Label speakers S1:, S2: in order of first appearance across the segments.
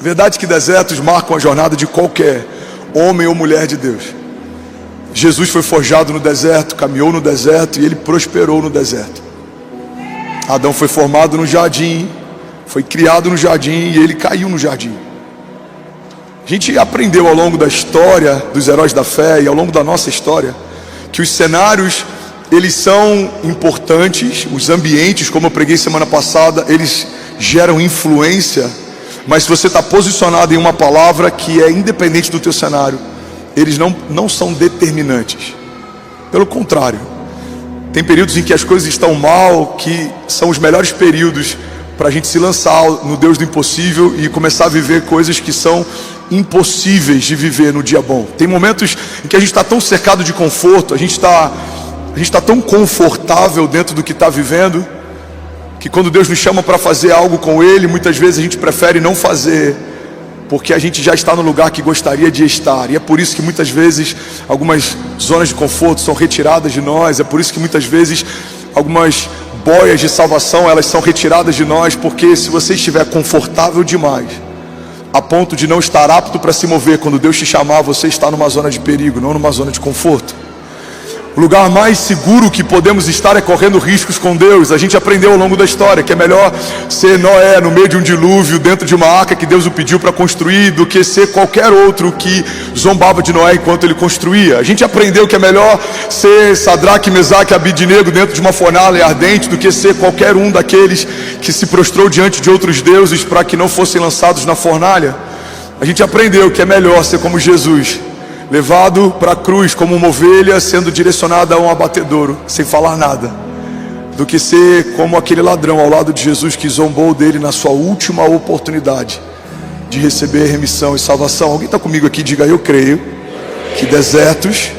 S1: Verdade que desertos marcam a jornada de qualquer homem ou mulher de Deus. Jesus foi forjado no deserto, caminhou no deserto e ele prosperou no deserto. Adão foi formado no jardim, foi criado no jardim e ele caiu no jardim. A gente aprendeu ao longo da história dos heróis da fé e ao longo da nossa história que os cenários, eles são importantes, os ambientes, como eu preguei semana passada, eles geram influência, mas se você está posicionado em uma palavra que é independente do teu cenário, eles não são determinantes. Pelo contrário, tem períodos em que as coisas estão mal, que são os melhores períodos para a gente se lançar no Deus do impossível e começar a viver coisas que são impossíveis de viver no dia bom. Tem momentos em que a gente está tão cercado de conforto, a gente está tão confortável dentro do que está vivendo, que quando Deus nos chama para fazer algo com Ele, muitas vezes a gente prefere não fazer, porque a gente já está no lugar que gostaria de estar. E é por isso que muitas vezes algumas zonas de conforto são retiradas de nós. É por isso que muitas vezes algumas boias de salvação, elas são retiradas de nós, porque se você estiver confortável demais, a ponto de não estar apto para se mover, quando Deus te chamar, você está numa zona de perigo, não numa zona de conforto. O lugar mais seguro que podemos estar é correndo riscos com Deus. A gente aprendeu ao longo da história que é melhor ser Noé no meio de um dilúvio, dentro de uma arca que Deus o pediu para construir, do que ser qualquer outro que zombava de Noé enquanto ele construía. A gente aprendeu que é melhor ser Sadraque, Mesaque e Abidnego dentro de uma fornalha ardente, do que ser qualquer um daqueles que se prostrou diante de outros deuses para que não fossem lançados na fornalha. A gente aprendeu que é melhor ser como Jesus, levado para a cruz como uma ovelha, sendo direcionada a um abatedouro, sem falar nada, do que ser como aquele ladrão ao lado de Jesus que zombou dele na sua última oportunidade de receber remissão e salvação. Alguém está comigo aqui? Diga: eu creio que desertos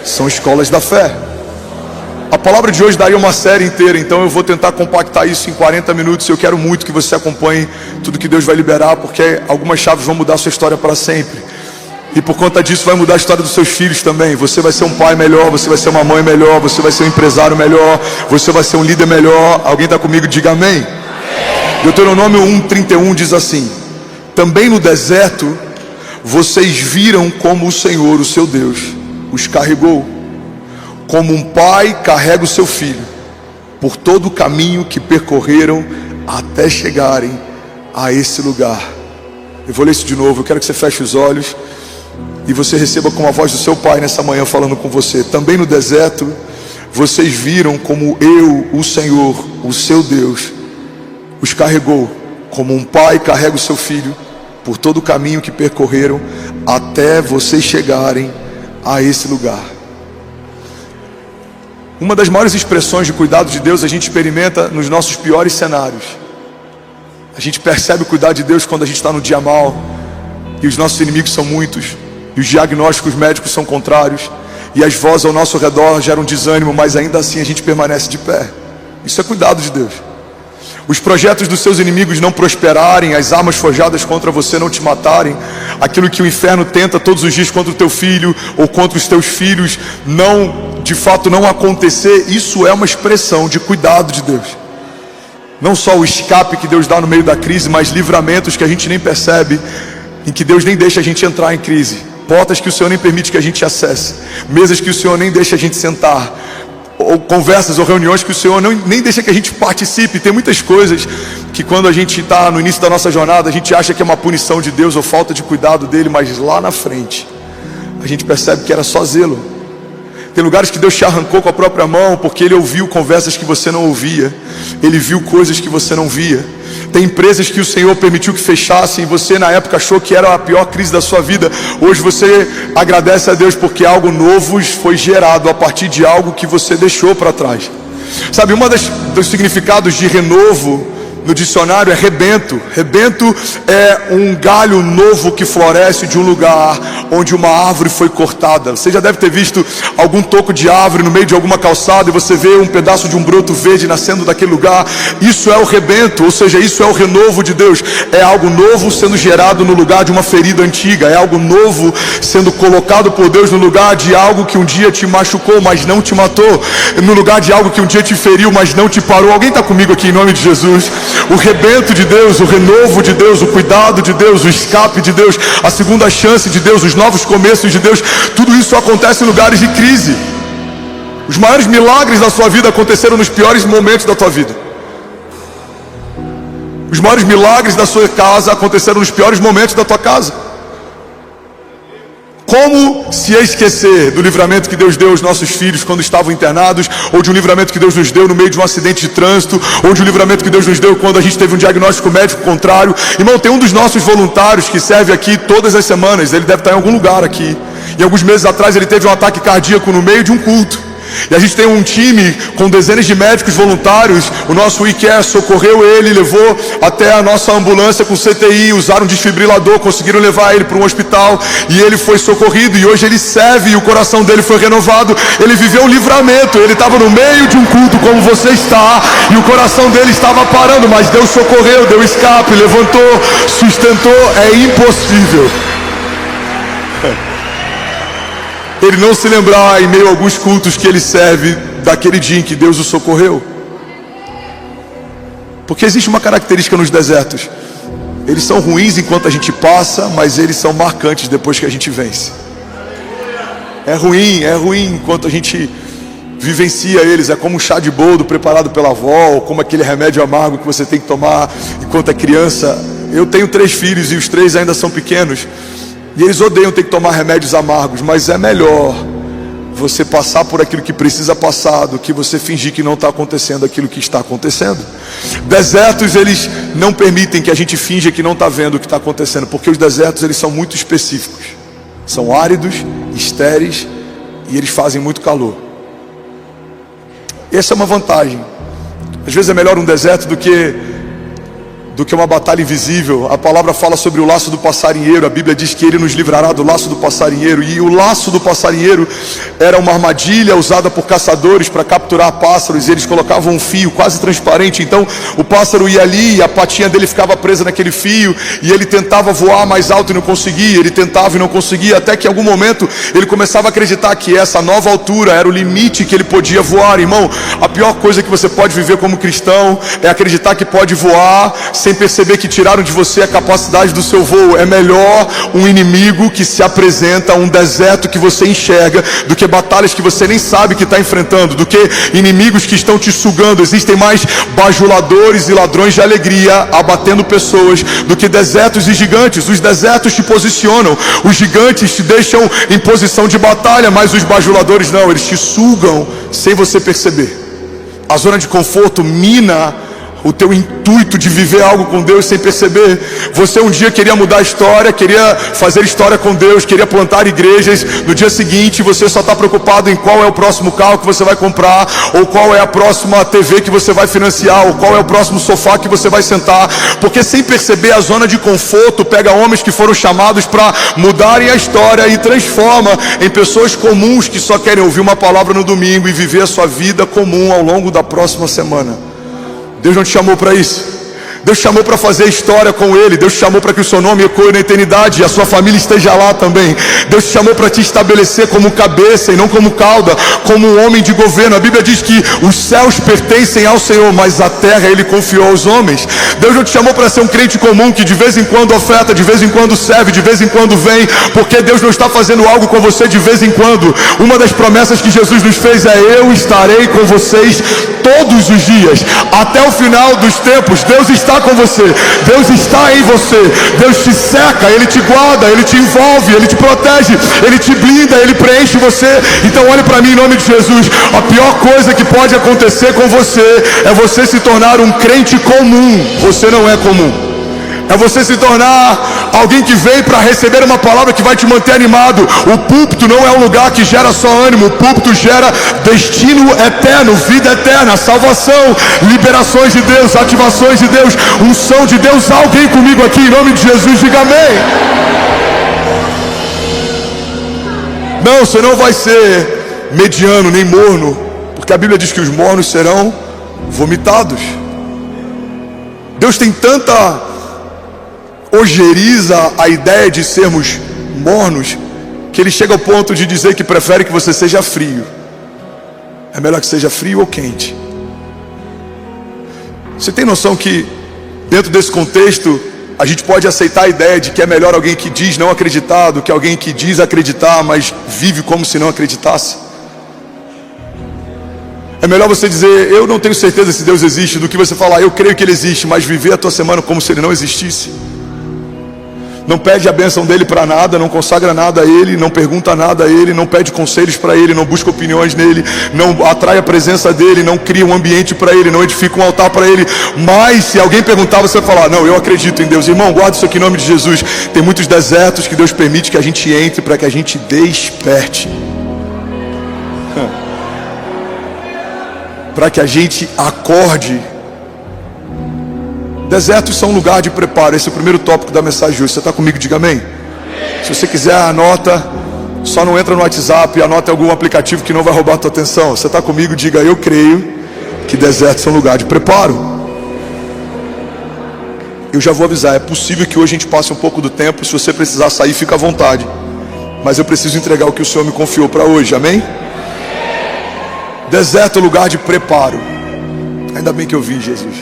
S1: são escolas da fé. A palavra de hoje daria uma série inteira, então eu vou tentar compactar isso em 40 minutos. Eu quero muito que você acompanhe tudo que Deus vai liberar, porque algumas chaves vão mudar a sua história para sempre. E por conta disso vai mudar a história dos seus filhos também. Você vai ser um pai melhor, você vai ser uma mãe melhor, você vai ser um empresário melhor, você vai ser um líder melhor. Alguém está comigo? Diga amém. Deuteronômio 1:31 diz assim: também no deserto vocês viram como o Senhor, o seu Deus, os carregou, como um pai carrega o seu filho, por todo o caminho que percorreram até chegarem a esse lugar. Eu vou ler isso de novo. Eu quero que você feche os olhos e você receba com a voz do seu pai nessa manhã falando com você. Também no deserto vocês viram como eu, o Senhor, o seu Deus, os carregou, como um pai carrega o seu filho, por todo o caminho que percorreram até vocês chegarem a esse lugar. Uma das maiores expressões de cuidado de Deus a gente experimenta nos nossos piores cenários. A gente percebe o cuidado de Deus quando a gente está no dia mal e os nossos inimigos são muitos, e os diagnósticos médicos são contrários, e as vozes ao nosso redor geram desânimo, mas ainda assim a gente permanece de pé. Isso é cuidado de Deus. Os projetos dos seus inimigos não prosperarem, as armas forjadas contra você não te matarem, aquilo que o inferno tenta todos os dias contra o teu filho ou contra os teus filhos, de fato não acontecer. Isso é uma expressão de cuidado de Deus. Não só o escape que Deus dá no meio da crise, mas livramentos que a gente nem percebe, em que Deus nem deixa a gente entrar em crise, portas que o Senhor nem permite que a gente acesse, mesas que o Senhor nem deixa a gente sentar, ou conversas ou reuniões que o Senhor nem deixa que a gente participe. Tem muitas coisas que quando a gente está no início da nossa jornada, a gente acha que é uma punição de Deus ou falta de cuidado dele, mas lá na frente a gente percebe que era só zelo. Tem lugares que Deus te arrancou com a própria mão, porque Ele ouviu conversas que você não ouvia, Ele viu coisas que você não via. Tem empresas que o Senhor permitiu que fechassem, e você na época achou que era a pior crise da sua vida. Hoje você agradece a Deus porque algo novo foi gerado a partir de algo que você deixou para trás. Sabe, dos significados de renovo no dicionário é rebento. Rebento é um galho novo que floresce de um lugar onde uma árvore foi cortada. Você já deve ter visto algum toco de árvore no meio de alguma calçada e você vê um pedaço de um broto verde nascendo daquele lugar. Isso é o rebento, ou seja, isso é o renovo de Deus. É algo novo sendo gerado no lugar de uma ferida antiga. É algo novo sendo colocado por Deus no lugar de algo que um dia te machucou, mas não te matou. No lugar de algo que um dia te feriu, mas não te parou. Alguém está comigo aqui em nome de Jesus? o rebento de Deus, o renovo de Deus, o cuidado de Deus, o escape de Deus, a segunda chance de Deus, os novos começos de Deus. Tudo isso acontece em lugares de crise. Os maiores milagres da sua vida aconteceram nos piores momentos da tua vida. Os maiores milagres da sua casa aconteceram nos piores momentos da tua casa. Como se esquecer do livramento que Deus deu aos nossos filhos quando estavam internados, ou de um livramento que Deus nos deu no meio de um acidente de trânsito, ou de um livramento que Deus nos deu quando a gente teve um diagnóstico médico contrário. Irmão, tem um dos nossos voluntários que serve aqui todas as semanas, ele deve estar em algum lugar aqui. E alguns meses atrás ele teve um ataque cardíaco no meio de um culto. E a gente tem um time com dezenas de médicos voluntários. O nosso WeCare socorreu ele, levou até a nossa ambulância com CTI, usaram um desfibrilador, conseguiram levar ele para um hospital, e ele foi socorrido, e hoje ele serve, e o coração dele foi renovado. Ele viveu um livramento, ele estava no meio de um culto como você está, e o coração dele estava parando, mas Deus socorreu, deu escape, levantou, sustentou. É impossível ele não se lembrar, em meio a alguns cultos que ele serve, daquele dia em que Deus o socorreu. Porque existe uma característica nos desertos: eles são ruins enquanto a gente passa, mas eles são marcantes depois que a gente vence. É ruim enquanto a gente vivencia eles. É como um chá de boldo preparado pela avó, ou como aquele remédio amargo que você tem que tomar enquanto é criança. Eu tenho 3 filhos e os 3 ainda são pequenos, e eles odeiam ter que tomar remédios amargos, mas é melhor você passar por aquilo que precisa passar do que você fingir que não está acontecendo aquilo que está acontecendo. Desertos, eles não permitem que a gente finja que não está vendo o que está acontecendo, porque os desertos, eles são muito específicos. São áridos, estéreis, e eles fazem muito calor. Essa é uma vantagem. Às vezes é melhor um deserto do que uma batalha invisível. A palavra fala sobre o laço do passarinheiro. A Bíblia diz que ele nos livrará do laço do passarinheiro. E o laço do passarinheiro era uma armadilha usada por caçadores para capturar pássaros. E eles colocavam um fio quase transparente. Então o pássaro ia ali e a patinha dele ficava presa naquele fio, e ele tentava voar mais alto e não conseguia. Ele tentava e não conseguia, até que em algum momento ele começava a acreditar que essa nova altura era o limite que ele podia voar. Irmão, a pior coisa que você pode viver como cristão é acreditar que pode voar sem perceber que tiraram de você a capacidade do seu voo. É melhor um inimigo que se apresenta, um deserto que você enxerga, do que batalhas que você nem sabe que está enfrentando, do que inimigos que estão te sugando. Existem mais bajuladores e ladrões de alegria abatendo pessoas do que desertos e gigantes. Os desertos te posicionam, os gigantes te deixam em posição de batalha, mas os bajuladores não, eles te sugam sem você perceber. A zona de conforto mina o teu intuito de viver algo com Deus sem perceber. Você um dia queria mudar a história, queria fazer história com Deus, queria plantar igrejas. No dia seguinte você só está preocupado em qual é o próximo carro que você vai comprar, ou qual é a próxima TV que você vai financiar, ou qual é o próximo sofá que você vai sentar. Porque sem perceber, a zona de conforto pega homens que foram chamados para mudarem a história e transforma em pessoas comuns que só querem ouvir uma palavra no domingo e viver a sua vida comum ao longo da próxima semana. Deus não te chamou para isso. Deus te chamou para fazer história com Ele. Deus te chamou para que o seu nome ecoe na eternidade e a sua família esteja lá também. Deus te chamou para te estabelecer como cabeça e não como cauda, como um homem de governo. A Bíblia diz que os céus pertencem ao Senhor, mas a terra Ele confiou aos homens. Deus não te chamou para ser um crente comum que de vez em quando oferta, de vez em quando serve, de vez em quando vem, porque Deus não está fazendo algo com você de vez em quando. Uma das promessas que Jesus nos fez é: eu estarei com vocês todos os dias, até o final dos tempos. Deus está com você, Deus está em você, Deus te cerca, Ele te guarda, Ele te envolve, Ele te protege, Ele te blinda, Ele preenche você. Então olhe para mim em nome de Jesus. A pior coisa que pode acontecer com você é você se tornar um crente comum. Você não é comum. É você se tornar alguém que vem para receber uma palavra que vai te manter animado. O púlpito não é um lugar que gera só ânimo. O púlpito gera destino eterno, vida eterna, salvação, liberações de Deus, ativações de Deus, unção de Deus. Alguém comigo aqui em nome de Jesus, diga amém. Não, você não vai ser mediano nem morno, porque a Bíblia diz que os mornos serão vomitados. Deus tem tanta ojeriza a ideia de sermos mornos, que Ele chega ao ponto de dizer que prefere que você seja frio. É melhor que seja frio ou quente. Você tem noção que Dentro desse contexto, a gente pode aceitar a ideia de que é melhor alguém que diz não acreditar do que alguém que diz acreditar, mas vive como se não acreditasse. É melhor você dizer, eu não tenho certeza se Deus existe, do que você falar, eu creio que Ele existe, mas viver a tua semana como se Ele não existisse. Não pede a bênção dele para nada, não consagra nada a Ele, não pergunta nada a Ele, não pede conselhos para Ele, não busca opiniões nele, não atrai a presença dEle, não cria um ambiente para Ele, não edifica um altar para Ele. Mas se alguém perguntar, você vai falar, não, eu acredito em Deus. Irmão, guarda isso aqui em nome de Jesus. Tem muitos desertos que Deus permite que a gente entre para que a gente desperte, para que a gente acorde. Desertos são um lugar de preparo. Esse é o primeiro tópico da mensagem de hoje. Você está comigo? Diga amém. Se você quiser, anota. Só não entra no WhatsApp e anota em algum aplicativo que não vai roubar a tua atenção. Você está comigo? Diga, eu creio que desertos são um lugar de preparo. Eu já vou avisar, é possível que hoje a gente passe um pouco do tempo. Se você precisar sair, fica à vontade. Mas eu preciso entregar o que o Senhor me confiou para hoje, amém? Deserto é lugar de preparo. Ainda bem que eu vi Jesus.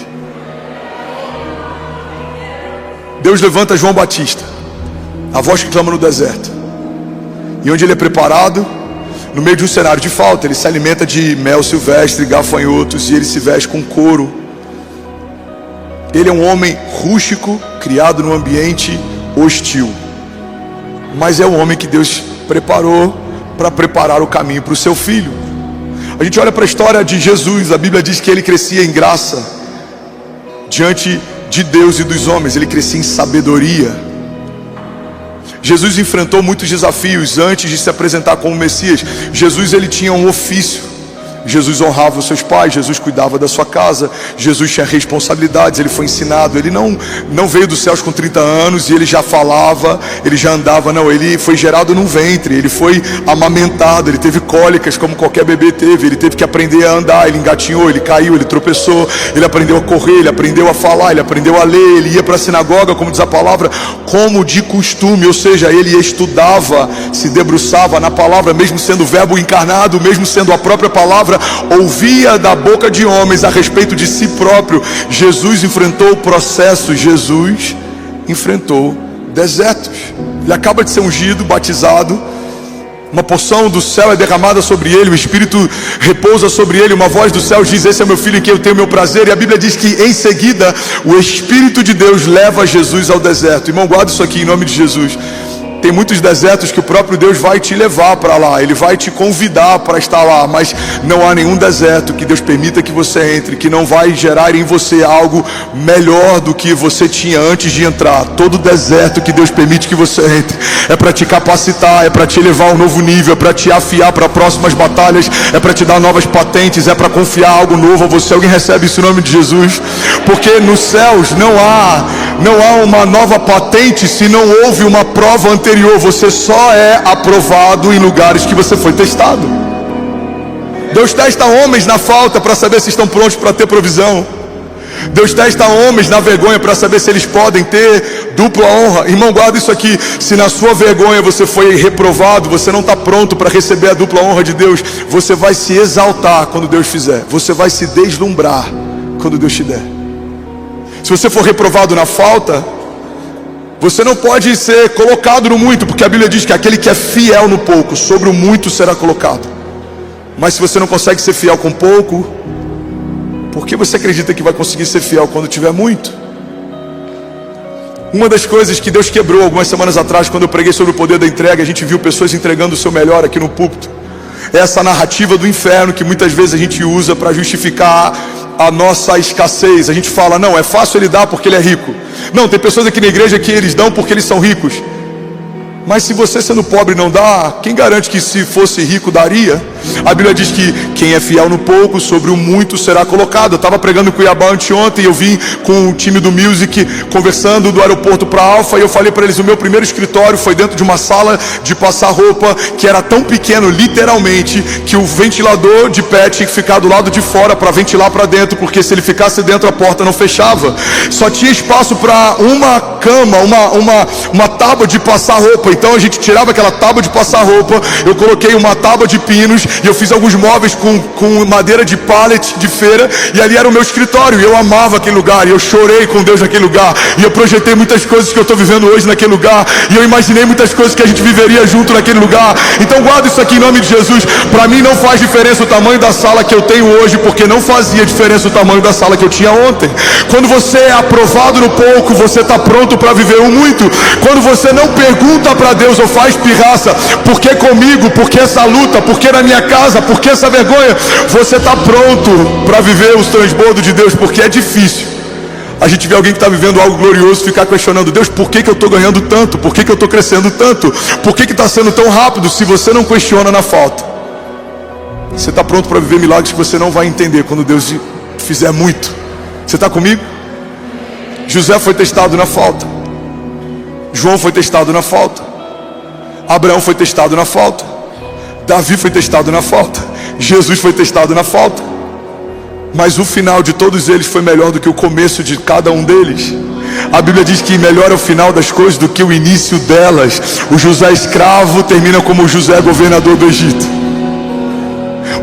S1: Deus levanta João Batista, a voz que clama no deserto. E onde ele é preparado? No meio de um cenário de falta. Ele se alimenta de mel silvestre, gafanhotos, e ele se veste com couro. Ele é um homem rústico, criado num ambiente hostil. Mas é um homem que Deus preparou para preparar o caminho para o seu filho. A gente olha para a história de Jesus. A Bíblia diz que ele crescia em graça diante de Deus e dos homens. Ele crescia em sabedoria. Jesus enfrentou muitos desafios antes de se apresentar como Messias. Jesus, ele tinha um ofício. Jesus honrava os seus pais, Jesus cuidava da sua casa, Jesus tinha responsabilidades, ele foi ensinado. Ele não veio dos céus com 30 anos e ele já falava, ele já andava, não. Ele foi gerado num ventre, ele foi amamentado, ele teve cólicas como qualquer bebê teve. Ele teve que aprender a andar, ele engatinhou, ele caiu, ele tropeçou, ele aprendeu a correr, ele aprendeu a falar, ele aprendeu a ler. Ele ia para a sinagoga, como diz a palavra, como de costume. Ou seja, ele estudava, se debruçava na palavra, mesmo sendo o verbo encarnado, mesmo sendo a própria palavra, ouvia da boca de homens a respeito de si próprio. Jesus enfrentou processos, Jesus enfrentou desertos. Ele acaba de ser ungido, batizado, uma porção do céu é derramada sobre ele, o Espírito repousa sobre ele, uma voz do céu diz, esse é meu filho em quem eu tenho meu prazer. E a Bíblia diz que em seguida o Espírito de Deus leva Jesus ao deserto. Irmão, guarda isso aqui em nome de Jesus. Tem muitos desertos que o próprio Deus vai te levar para lá, Ele vai te convidar para estar lá, mas não há nenhum deserto que Deus permita que você entre, que não vai gerar em você algo melhor do que você tinha antes de entrar. Todo deserto que Deus permite que você entre é para te capacitar, é para te levar a um novo nível, é para te afiar para próximas batalhas, é para te dar novas patentes, é para confiar algo novo a você. Alguém recebe isso em nome de Jesus? Porque nos céus não há uma nova patente se não houve uma prova anterior. Você só é aprovado em lugares que você foi testado. Deus testa homens na falta para saber se estão prontos para ter provisão. Deus testa homens na vergonha para saber se eles podem ter dupla honra. Irmão, guarda isso aqui. Se na sua vergonha você foi reprovado, você não está pronto para receber a dupla honra de Deus. Você vai se exaltar quando Deus fizer. Você vai se deslumbrar quando Deus te der. Se você for reprovado na falta, você não pode ser colocado no muito, porque a Bíblia diz que aquele que é fiel no pouco, sobre o muito será colocado. Mas se você não consegue ser fiel com pouco, por que você acredita que vai conseguir ser fiel quando tiver muito? Uma das coisas que Deus quebrou algumas semanas atrás, quando eu preguei sobre o poder da entrega, a gente viu pessoas entregando o seu melhor aqui no púlpito. É essa narrativa do inferno que muitas vezes a gente usa para justificar a nossa escassez. A gente fala, não, é fácil ele dar porque ele é rico. Não, tem pessoas aqui na igreja que eles dão porque eles são ricos. Mas se você sendo pobre não dá, quem garante que se fosse rico daria? A Bíblia diz que quem é fiel no pouco, sobre o muito será colocado. Eu estava pregando em Cuiabá anteontem, eu vim com o time do Music, conversando do aeroporto para Alfa, e eu falei para eles, o meu primeiro escritório foi dentro de uma sala de passar roupa, que era tão pequeno, literalmente, que o ventilador de pé tinha que ficar do lado de fora para ventilar para dentro, porque se ele ficasse dentro a porta não fechava. Só tinha espaço para uma cama, uma tábua de passar roupa. Então a gente tirava aquela tábua de passar roupa, eu coloquei uma tábua de pinos E eu fiz alguns móveis com madeira de pallet de feira, e ali era o meu escritório, e eu amava aquele lugar, e eu chorei com Deus naquele lugar, e eu projetei muitas coisas que eu estou vivendo hoje naquele lugar, e eu imaginei muitas coisas que a gente viveria junto naquele lugar. Então guarda isso aqui em nome de Jesus. Para mim não faz diferença o tamanho da sala que eu tenho hoje, porque não fazia diferença o tamanho da sala que eu tinha ontem. Quando você é aprovado no pouco, você está pronto para viver o muito. Quando você não pergunta para Deus ou faz pirraça, por que comigo, por que essa luta, por que na minha casa, por que essa vergonha, você está pronto para viver os transbordos de Deus, porque é difícil a gente vê alguém que está vivendo algo glorioso ficar questionando: Deus, por que eu estou ganhando tanto? Por que eu estou crescendo tanto? Por que está sendo tão rápido? Se você não questiona na falta, você está pronto para viver milagres que você não vai entender quando Deus fizer muito. Você está comigo? José foi testado na falta, João foi testado na falta, Abraão foi testado na falta, Davi foi testado na falta, Jesus foi testado na falta. Mas o final de todos eles foi melhor do que o começo de cada um deles. A Bíblia diz que melhor é o final das coisas do que o início delas. O José escravo termina como o José governador do Egito.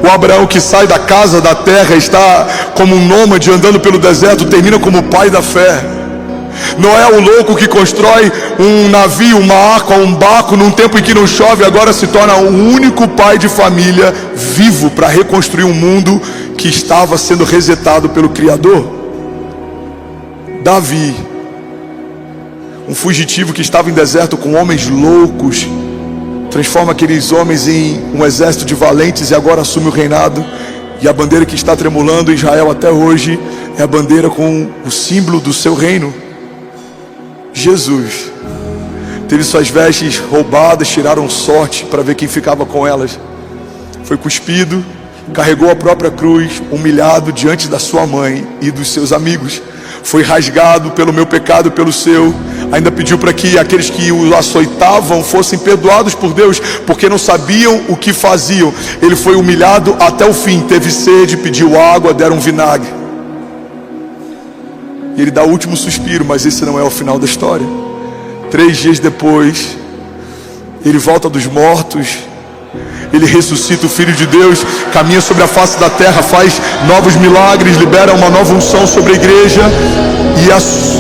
S1: O Abraão que sai da casa, da terra, está como um nômade andando pelo deserto, termina como o pai da fé. Noé, o louco que constrói um navio, uma arca, um barco num tempo em que não chove, agora se torna o único pai de família vivo para reconstruir um mundo que estava sendo resetado pelo Criador. Davi, um fugitivo que estava em deserto com homens loucos, transforma aqueles homens em um exército de valentes e agora assume o reinado. E a bandeira que está tremulando em Israel até hoje é a bandeira com o símbolo do seu reino. Jesus teve suas vestes roubadas, tiraram sorte para ver quem ficava com elas. Foi cuspido, carregou a própria cruz, humilhado diante da sua mãe e dos seus amigos. Foi rasgado pelo meu pecado, pelo seu. Ainda pediu para que aqueles que o açoitavam fossem perdoados por Deus, porque não sabiam o que faziam. Ele foi humilhado até o fim, teve sede, pediu água, deram vinagre. E ele dá o último suspiro, mas esse não é o final da história. 3 dias depois, ele volta dos mortos, ele ressuscita o Filho de Deus, caminha sobre a face da terra, faz novos milagres, libera uma nova unção sobre a igreja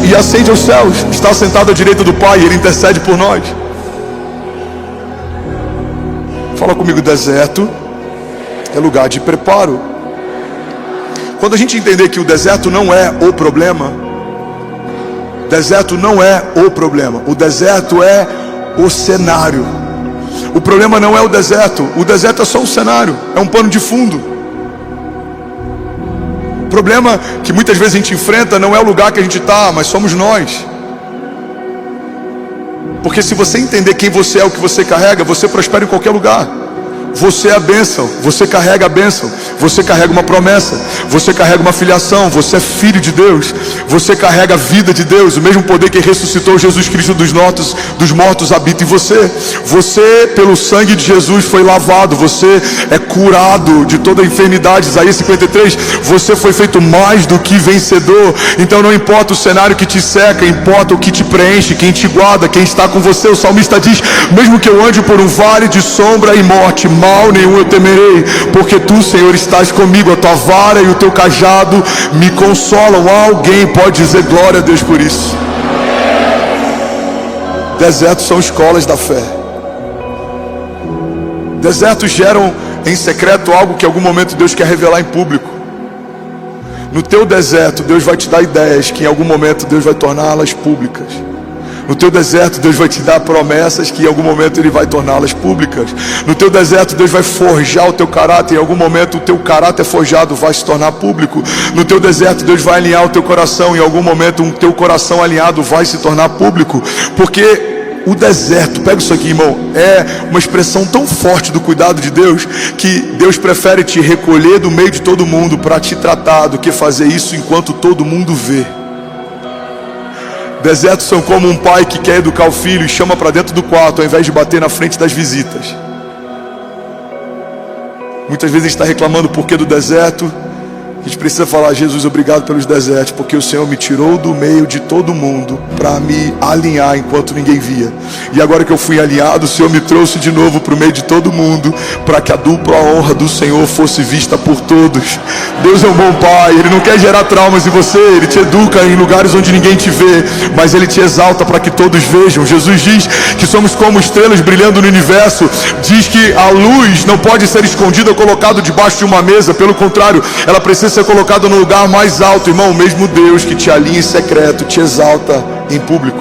S1: e ascende aos céus. Está sentado à direita do Pai e ele intercede por nós. Fala comigo: deserto é lugar de preparo. Quando a gente entender que o deserto não é o problema, deserto não é o problema, o deserto é o cenário. O problema não é o deserto é só um cenário, é um pano de fundo. O problema que muitas vezes a gente enfrenta não é o lugar que a gente está, mas somos nós. Porque se você entender quem você é, o que você carrega, você prospera em qualquer lugar. Você é a bênção, você carrega a bênção, você carrega uma promessa, você carrega uma filiação, você é filho de Deus, você carrega a vida de Deus. O mesmo poder que ressuscitou Jesus Cristo dos mortos habita em você. Você, pelo sangue de Jesus, foi lavado, você é curado de toda a enfermidade. Isaías 53, você foi feito mais do que vencedor. Então não importa o cenário que te seca, importa o que te preenche, quem te guarda, quem está com você. O salmista diz: mesmo que eu ande por um vale de sombra e morte, mal nenhum eu temerei, porque tu, Senhor, estás comigo. A tua vara e o teu cajado me consolam. Alguém pode dizer glória a Deus por isso? Desertos são escolas da fé. Desertos geram em secreto algo que em algum momento Deus quer revelar em público. No teu deserto, Deus vai te dar ideias que em algum momento Deus vai torná-las públicas. No teu deserto, Deus vai te dar promessas que em algum momento Ele vai torná-las públicas. No teu deserto, Deus vai forjar o teu caráter. Em algum momento o teu caráter forjado vai se tornar público. No teu deserto, Deus vai alinhar o teu coração. Em algum momento o teu coração alinhado vai se tornar público. Porque o deserto, pega isso aqui, irmão, é uma expressão tão forte do cuidado de Deus, que Deus prefere te recolher do meio de todo mundo para te tratar, do que fazer isso enquanto todo mundo vê. Desertos são como um pai que quer educar o filho e chama para dentro do quarto ao invés de bater na frente das visitas. Muitas vezes a gente está reclamando porque do deserto, A gente precisa falar: Jesus, obrigado pelos desertos, porque o Senhor me tirou do meio de todo mundo para me alinhar enquanto ninguém via. E agora que eu fui alinhado, o Senhor me trouxe de novo para o meio de todo mundo, para que a dupla honra do Senhor fosse vista por todos. Deus é um bom Pai, Ele não quer gerar traumas em você, Ele te educa em lugares onde ninguém te vê, mas Ele te exalta para que todos vejam. Jesus diz que somos como estrelas brilhando no universo. Diz que a luz não pode ser escondida ou colocada debaixo de uma mesa, pelo contrário, ela precisa ser colocado no lugar mais alto. Irmão, o mesmo Deus que te alinha em secreto te exalta em público.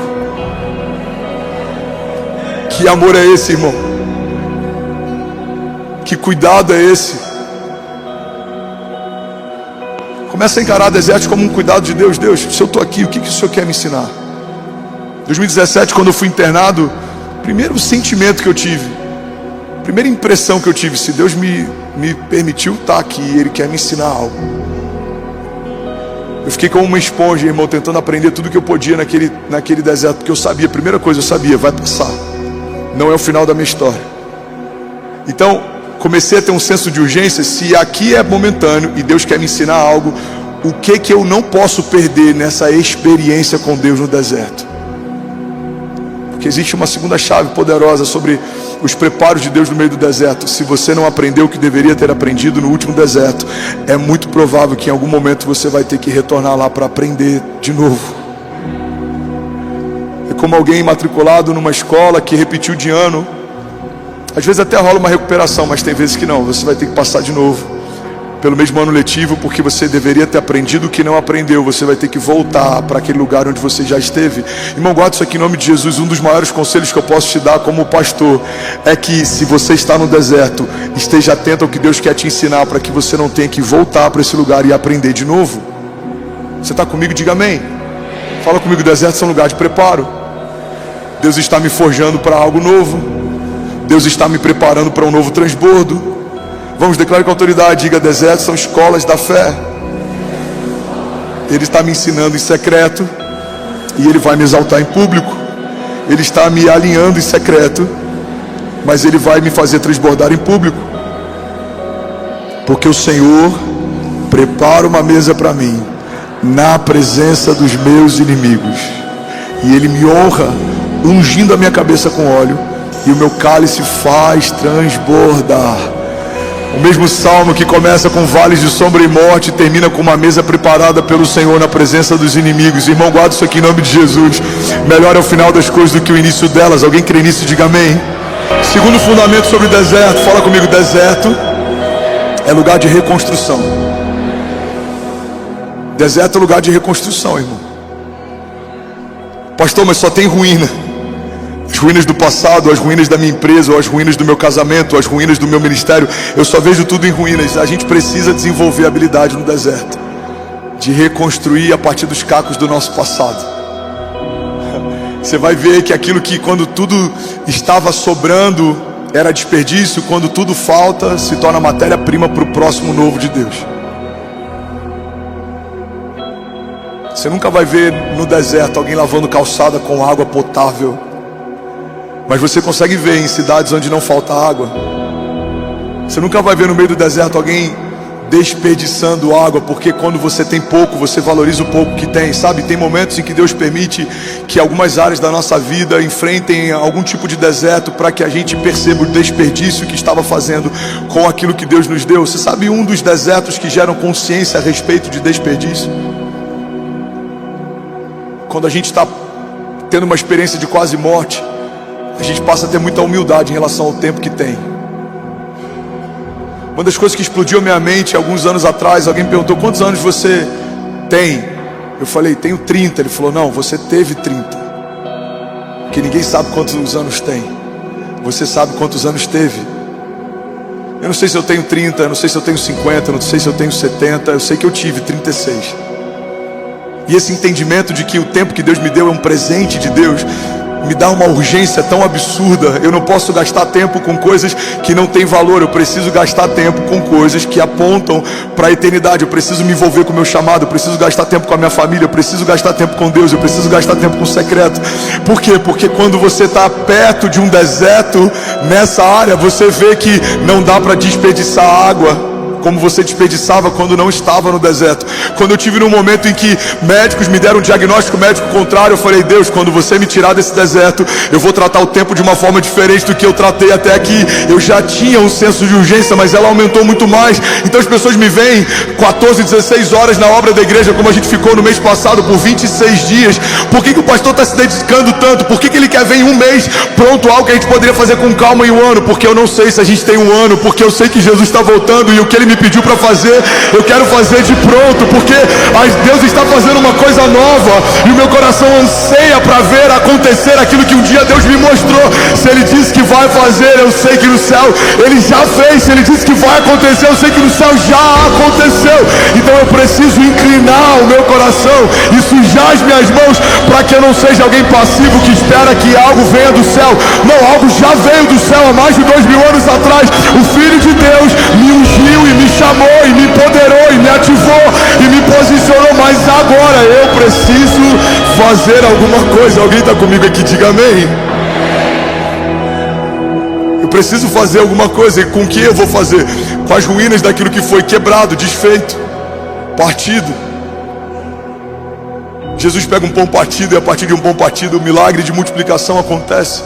S1: Que amor é esse, irmão? Que cuidado é esse? Começa a encarar desertos como um cuidado de Deus. Deus, se eu estou aqui, o que o Senhor quer me ensinar? 2017, quando eu fui internado, primeiro sentimento que eu tive, primeira impressão que eu tive: se Deus me permitiu estar aqui, Ele quer me ensinar algo. Eu fiquei como uma esponja, irmão, tentando aprender tudo que eu podia naquele deserto, porque eu sabia, primeira coisa, eu sabia, vai passar, não é o final da minha história. Então, comecei a ter um senso de urgência. Se aqui é momentâneo e Deus quer me ensinar algo, o que eu não posso perder nessa experiência com Deus no deserto? Porque existe uma segunda chave poderosa sobre os preparos de Deus no meio do deserto. Se você não aprendeu o que deveria ter aprendido no último deserto, é muito provável que em algum momento você vai ter que retornar lá para aprender de novo. É como alguém matriculado numa escola que repetiu de ano. Às vezes até rola uma recuperação, mas tem vezes que não. Você vai ter que passar de novo pelo mesmo ano letivo, porque você deveria ter aprendido o que não aprendeu. Você vai ter que voltar para aquele lugar onde você já esteve. Irmão, guarda isso aqui em nome de Jesus. Um dos maiores conselhos que eu posso te dar como pastor é que, se você está no deserto, esteja atento ao que Deus quer te ensinar, para que você não tenha que voltar para esse lugar e aprender de novo. Você está comigo? Diga amém. Fala comigo: desertos são lugar de preparo. Deus está me forjando para algo novo. Deus está me preparando para um novo transbordo. Vamos declarar com autoridade: diga: desertos são escolas da fé. Ele está me ensinando em secreto e Ele vai me exaltar em público. Ele está me alinhando em secreto, mas Ele vai me fazer transbordar em público. Porque o Senhor prepara uma mesa para mim na presença dos meus inimigos, e Ele me honra ungindo a minha cabeça com óleo, e o meu cálice faz transbordar. O mesmo salmo que começa com vales de sombra e morte, termina com uma mesa preparada pelo Senhor na presença dos inimigos. Irmão, guarda isso aqui em nome de Jesus. Melhor é o final das coisas do que o início delas. Alguém crê nisso? Diga amém. Segundo fundamento sobre o deserto. Fala comigo: deserto é lugar de reconstrução. Deserto é lugar de reconstrução, irmão. Pastor, mas só tem ruína. As ruínas do passado, as ruínas da minha empresa, ou as ruínas do meu casamento, ou as ruínas do meu ministério. Eu só vejo tudo em ruínas. A gente precisa desenvolver a habilidade no deserto de reconstruir a partir dos cacos do nosso passado. Você vai ver que aquilo que, quando tudo estava sobrando, era desperdício. Quando tudo falta, se torna matéria-prima para o próximo novo de Deus. Você nunca vai ver no deserto alguém lavando calçada com água potável, mas você consegue ver em cidades onde não falta água. Você nunca vai ver no meio do deserto alguém desperdiçando água, porque quando você tem pouco, você valoriza o pouco que tem, sabe? Tem momentos em que Deus permite que algumas áreas da nossa vida enfrentem algum tipo de deserto, para que a gente perceba o desperdício que estava fazendo com aquilo que Deus nos deu. Você sabe um dos desertos que geram consciência a respeito de desperdício? Quando a gente está tendo uma experiência de quase morte, a gente passa a ter muita humildade em relação ao tempo que tem. Uma das coisas que explodiu a minha mente alguns anos atrás, alguém perguntou: quantos anos você tem? Eu falei: tenho 30. Ele falou: não, você teve 30. Porque ninguém sabe quantos anos tem. Você sabe quantos anos teve. Eu não sei se eu tenho 30, eu não sei se eu tenho 50, eu não sei se eu tenho 70, eu sei que eu tive 36. E esse entendimento de que o tempo que Deus me deu é um presente de Deus, me dá uma urgência tão absurda. Eu não posso gastar tempo com coisas que não têm valor. Eu preciso gastar tempo com coisas que apontam para a eternidade. Eu preciso me envolver com o meu chamado. Eu preciso gastar tempo com a minha família. Eu preciso gastar tempo com Deus. Eu preciso gastar tempo com o secreto. Por quê? Porque quando você está perto de um deserto, nessa área, você vê que não dá para desperdiçar água. como você desperdiçava quando não estava no deserto. Quando eu tive num momento em que médicos me deram um diagnóstico médico contrário, eu falei: Deus, quando você me tirar desse deserto, eu vou tratar o tempo de uma forma diferente do que eu tratei até aqui. Eu já tinha um senso de urgência, mas ela aumentou muito mais. Então as pessoas me veem 14, 16 horas na obra da igreja, como a gente ficou no mês passado por 26 dias. Por que o pastor está se dedicando tanto? Por que ele quer ver em um mês pronto algo que a gente poderia fazer com calma em um ano? Porque eu não sei se a gente tem um ano, porque eu sei que Jesus está voltando e o que ele me pediu para fazer, eu quero fazer de pronto, porque Deus está fazendo uma coisa nova e o meu coração anseia para ver acontecer aquilo que um dia Deus me mostrou. Se ele disse que vai fazer, eu sei que no céu ele já fez. Se ele disse que vai acontecer, eu sei que no céu já aconteceu. Então eu preciso inclinar o meu coração e sujar as minhas mãos, para que eu não seja alguém passivo que espera que algo venha do céu. Não, algo já veio do céu há mais de 2000 anos atrás. O Filho de Deus me ungiu e me chamou e me empoderou e me ativou e me posicionou. Mas agora eu preciso fazer alguma coisa. Alguém está comigo aqui? Diga amém. Eu preciso fazer alguma coisa. E com que eu vou fazer? Com as ruínas daquilo que foi quebrado, desfeito, partido. Jesus pega um pão partido e a partir de um pão partido o milagre de multiplicação acontece.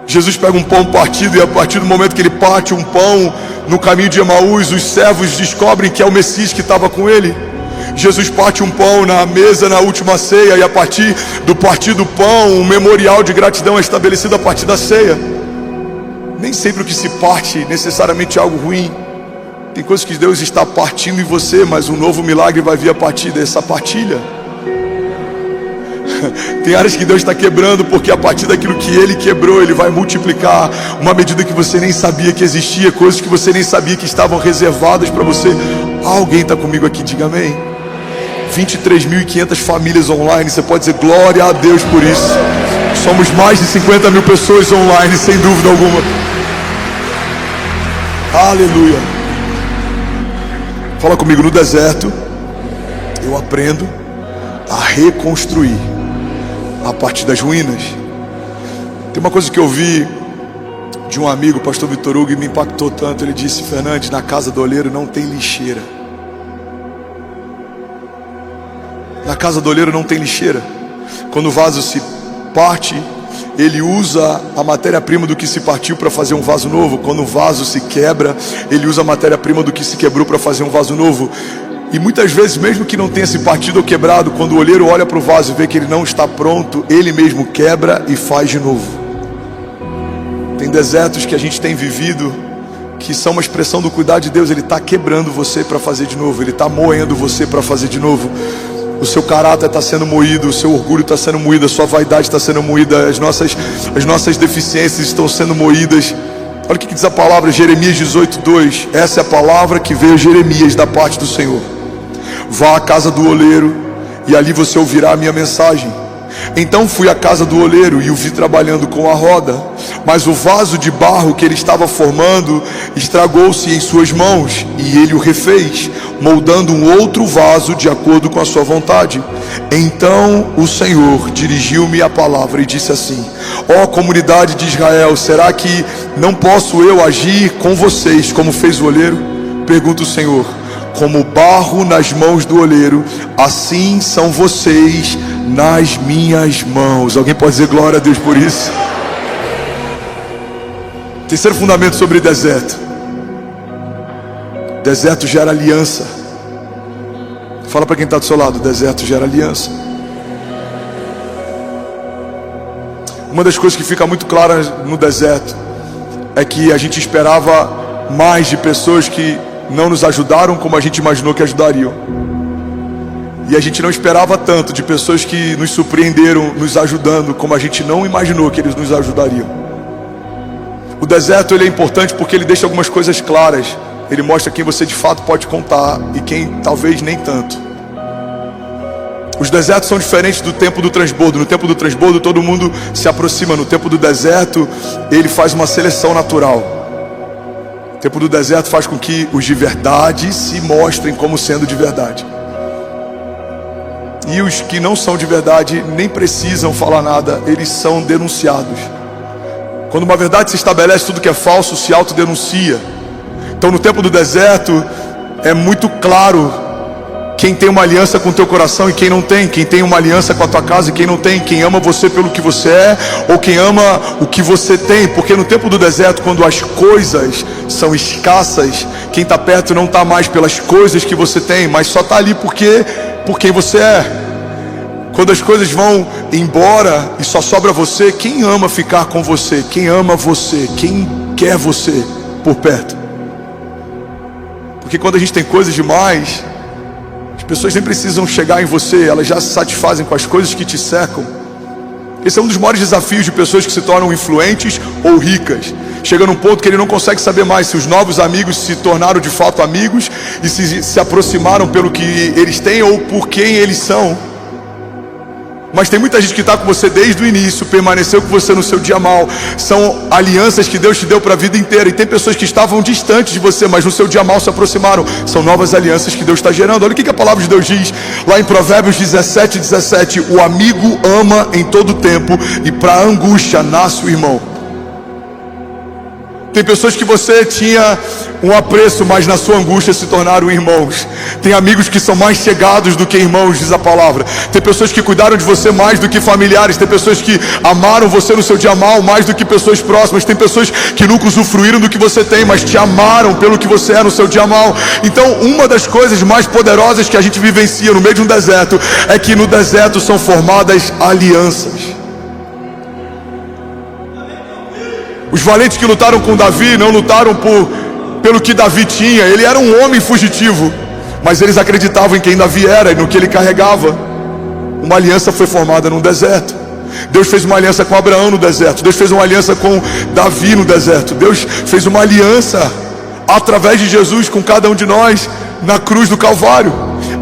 S1: Jesus pega um pão partido e a partir do momento que ele parte um pão no caminho de Emaús, os servos descobrem que é o Messias que estava com ele. Jesus parte um pão na mesa na última ceia e a partir do partir do pão, um memorial de gratidão é estabelecido a partir da ceia. Nem sempre o que se parte necessariamente é algo ruim. Tem coisas que Deus está partindo em você, mas um novo milagre vai vir a partir dessa partilha. Tem áreas que Deus está quebrando, porque a partir daquilo que Ele quebrou, Ele vai multiplicar uma medida que você nem sabia que existia, coisas que você nem sabia que estavam reservadas para você. Alguém está comigo aqui? Diga amém. 23.500 famílias online, você pode dizer glória a Deus por isso. Somos mais de 50 mil pessoas online, sem dúvida alguma. Aleluia. Fala comigo: no deserto eu aprendo a reconstruir a partir das ruínas. Tem uma coisa que eu vi de um amigo, o pastor Vitor Hugo, e me impactou tanto. Ele disse: Fernandes, na casa do oleiro não tem lixeira. Na casa do oleiro não tem lixeira. Quando o vaso se parte, ele usa a matéria-prima do que se partiu para fazer um vaso novo. Quando o vaso se quebra, ele usa a matéria-prima do que se quebrou para fazer um vaso novo. E muitas vezes, mesmo que não tenha se partido ou quebrado, quando o oleiro olha para o vaso e vê que ele não está pronto, ele mesmo quebra e faz de novo. Tem desertos que a gente tem vivido que são uma expressão do cuidado de Deus. Ele está quebrando você para fazer de novo. Ele está moendo você para fazer de novo. O seu caráter está sendo moído, o seu orgulho está sendo moído, a sua vaidade está sendo moída, as nossas deficiências estão sendo moídas. Olha o que diz a palavra, Jeremias 18:2. Essa é a palavra que veio a Jeremias da parte do Senhor. Vá à casa do oleiro e ali você ouvirá a minha mensagem. Então fui à casa do oleiro e o vi trabalhando com a roda, mas o vaso de barro que ele estava formando estragou-se em suas mãos, e ele o refez, moldando um outro vaso de acordo com a sua vontade. Então o Senhor dirigiu-me a palavra e disse assim: ó comunidade de Israel, será que não posso eu agir com vocês como fez o oleiro? Pergunta o Senhor. Como barro nas mãos do oleiro, assim são vocês nas minhas mãos. Alguém pode dizer glória a Deus por isso? Terceiro fundamento sobre deserto. Deserto gera aliança. Fala para quem está do seu lado: deserto gera aliança. Uma das coisas que fica muito clara no deserto é que a gente esperava mais de pessoas que não nos ajudaram como a gente imaginou que ajudariam. E a gente não esperava tanto de pessoas que nos surpreenderam nos ajudando como a gente não imaginou que eles nos ajudariam. O deserto ele é importante porque ele deixa algumas coisas claras. Ele mostra quem você de fato pode contar e quem talvez nem tanto. Os desertos são diferentes do tempo do transbordo. No tempo do transbordo todo mundo se aproxima. No tempo do deserto ele faz uma seleção natural. O tempo do deserto faz com que os de verdade se mostrem como sendo de verdade. E os que não são de verdade nem precisam falar nada, eles são denunciados. Quando uma verdade se estabelece, tudo que é falso se autodenuncia. Então no tempo do deserto é muito claro quem tem uma aliança com o teu coração e quem não tem, quem tem uma aliança com a tua casa e quem não tem, quem ama você pelo que você é ou quem ama o que você tem. Porque no tempo do deserto, quando as coisas são escassas, quem está perto não está mais pelas coisas que você tem, mas só está ali por quem você é. Quando as coisas vão embora e só sobra você, quem ama ficar com você? Quem ama você? Quem quer você por perto? Porque quando a gente tem coisas demais, as pessoas nem precisam chegar em você, elas já se satisfazem com as coisas que te cercam. Esse é um dos maiores desafios de pessoas que se tornam influentes ou ricas. Chega num ponto que ele não consegue saber mais se os novos amigos se tornaram de fato amigos e se aproximaram pelo que eles têm ou por quem eles são. Mas tem muita gente que está com você desde o início, permaneceu com você no seu dia mal. São alianças que Deus te deu para a vida inteira. E tem pessoas que estavam distantes de você, mas no seu dia mal se aproximaram. São novas alianças que Deus está gerando. Olha o que a palavra de Deus diz lá em Provérbios 17:17. O amigo ama em todo tempo, e para a angústia nasce o irmão. Tem pessoas que você tinha um apreço, mas na sua angústia se tornaram irmãos. Tem amigos que são mais chegados do que irmãos, diz a palavra. Tem pessoas que cuidaram de você mais do que familiares. Tem pessoas que amaram você no seu dia mal mais do que pessoas próximas. Tem pessoas que nunca usufruíram do que você tem, mas te amaram pelo que você é no seu dia mal. Então, uma das coisas mais poderosas que a gente vivencia no meio de um deserto é que no deserto são formadas alianças. Os valentes que lutaram com Davi não lutaram pelo que Davi tinha. Ele era um homem fugitivo, mas eles acreditavam em quem Davi era e no que ele carregava. Uma aliança foi formada no deserto. Deus fez uma aliança com Abraão no deserto. Deus fez uma aliança com Davi no deserto. Deus fez uma aliança através de Jesus com cada um de nós na cruz do Calvário.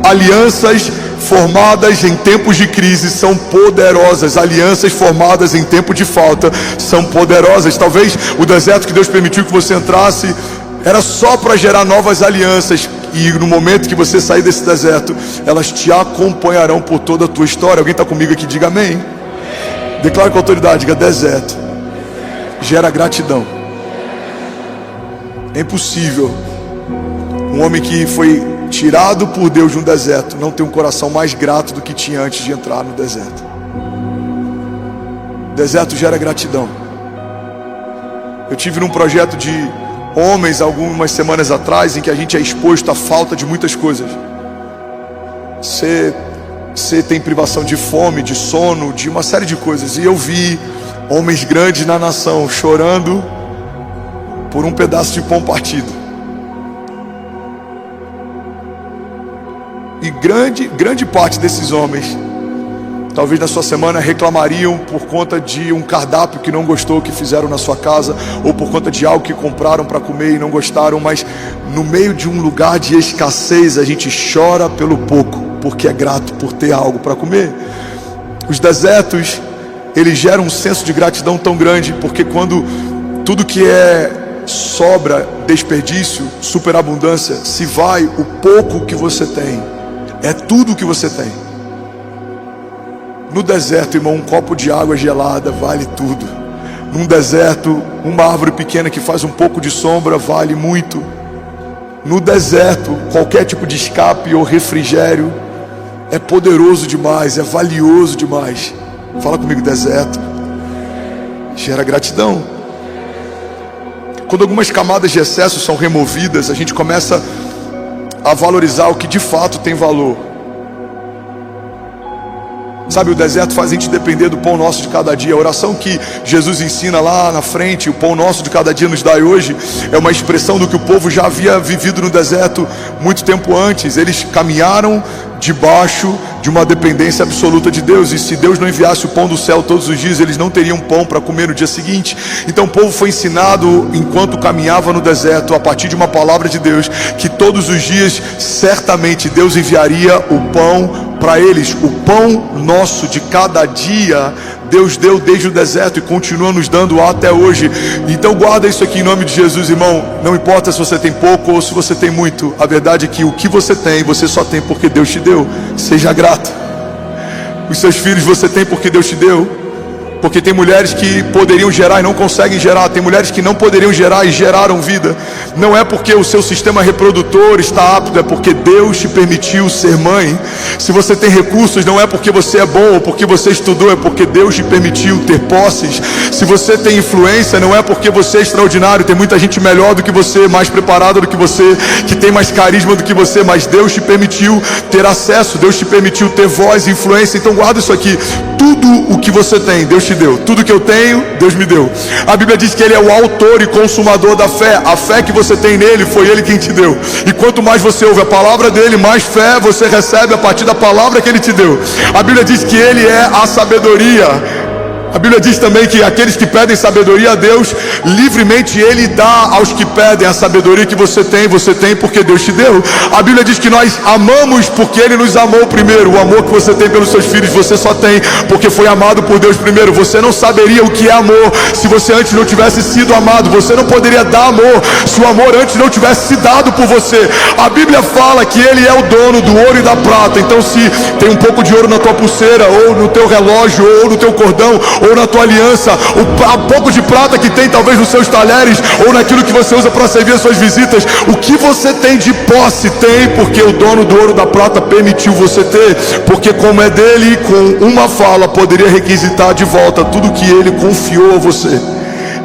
S1: Alianças formadas em tempos de crise são poderosas. Alianças formadas em tempo de falta são poderosas. Talvez o deserto que Deus permitiu que você entrasse era só para gerar novas alianças, e no momento que você sair desse deserto, elas te acompanharão por toda a tua história. Alguém está comigo aqui? Diga amém. Declare com autoridade, diga: deserto gera gratidão. É impossível um homem que foi tirado por Deus de um deserto não ter um coração mais grato do que tinha antes de entrar no deserto. Deserto gera gratidão. Eu tive num projeto de homens algumas semanas atrás, em que a gente é exposto à falta de muitas coisas. Você tem privação de fome, de sono, de uma série de coisas. E eu vi homens grandes na nação chorando por um pedaço de pão partido. E grande parte desses homens, talvez na sua semana, reclamariam por conta de um cardápio que não gostou, que fizeram na sua casa, ou por conta de algo que compraram para comer e não gostaram. Mas no meio de um lugar de escassez, a gente chora pelo pouco, porque é grato por ter algo para comer. Os desertos, eles geram um senso de gratidão tão grande, porque quando tudo que sobra, desperdício, superabundância, se vai, o pouco que você tem é tudo que você tem. No deserto, irmão, um copo de água gelada vale tudo. Num deserto, uma árvore pequena que faz um pouco de sombra vale muito. No deserto, qualquer tipo de escape ou refrigério é poderoso demais, é valioso demais. Fala comigo: deserto gera gratidão. Quando algumas camadas de excesso são removidas, a gente começa a valorizar o que de fato tem valor. Sabe, o deserto faz a gente depender do pão nosso de cada dia. A oração que Jesus ensina lá na frente, o pão nosso de cada dia nos dai hoje, é uma expressão do que o povo já havia vivido no deserto muito tempo antes. Eles caminharam debaixo de uma dependência absoluta de Deus, e se Deus não enviasse o pão do céu todos os dias, eles não teriam pão para comer no dia seguinte. Então o povo foi ensinado, enquanto caminhava no deserto, a partir de uma palavra de Deus, que todos os dias certamente Deus enviaria o pão para eles. O pão nosso de cada dia Deus deu desde o deserto e continua nos dando até hoje. Então guarda isso aqui em nome de Jesus, irmão. Não importa se você tem pouco ou se você tem muito, a verdade é que o que você tem, você só tem porque Deus te deu. Seja grato. Os seus filhos você tem porque Deus te deu. Porque tem mulheres que poderiam gerar e não conseguem gerar. Tem mulheres que não poderiam gerar e geraram vida. Não é porque o seu sistema reprodutor está apto, é porque Deus te permitiu ser mãe. Se você tem recursos, não é porque você é bom ou porque você estudou, é porque Deus te permitiu ter posses. Se você tem influência, não é porque você é extraordinário. Tem muita gente melhor do que você, mais preparada do que você, que tem mais carisma do que você, mas Deus te permitiu ter acesso, Deus te permitiu ter voz e influência. Então guarda isso aqui: tudo o que você tem, Deus te deu. Tudo que eu tenho, Deus me deu. A Bíblia diz que Ele é o autor e consumador da fé. A fé que você tem nele, foi Ele quem te deu. E quanto mais você ouve a palavra dele, mais fé você recebe a partir da palavra que Ele te deu. A Bíblia diz que Ele é a sabedoria. A Bíblia diz também que aqueles que pedem sabedoria a Deus, livremente Ele dá aos que pedem. A sabedoria que você tem porque Deus te deu. A Bíblia diz que nós amamos porque Ele nos amou primeiro. O amor que você tem pelos seus filhos, você só tem porque foi amado por Deus primeiro. Você não saberia o que é amor se você antes não tivesse sido amado. Você não poderia dar amor se o amor antes não tivesse se dado por você. A Bíblia fala que Ele é o dono do ouro e da prata. Então, se tem um pouco de ouro na tua pulseira, ou no teu relógio, ou no teu cordão, ou na tua aliança, o pouco de prata que tem talvez nos seus talheres, ou naquilo que você usa para servir as suas visitas, o que você tem de posse, tem porque o dono do ouro e da prata permitiu você ter, porque como é dele, com uma fala poderia requisitar de volta tudo que ele confiou a você.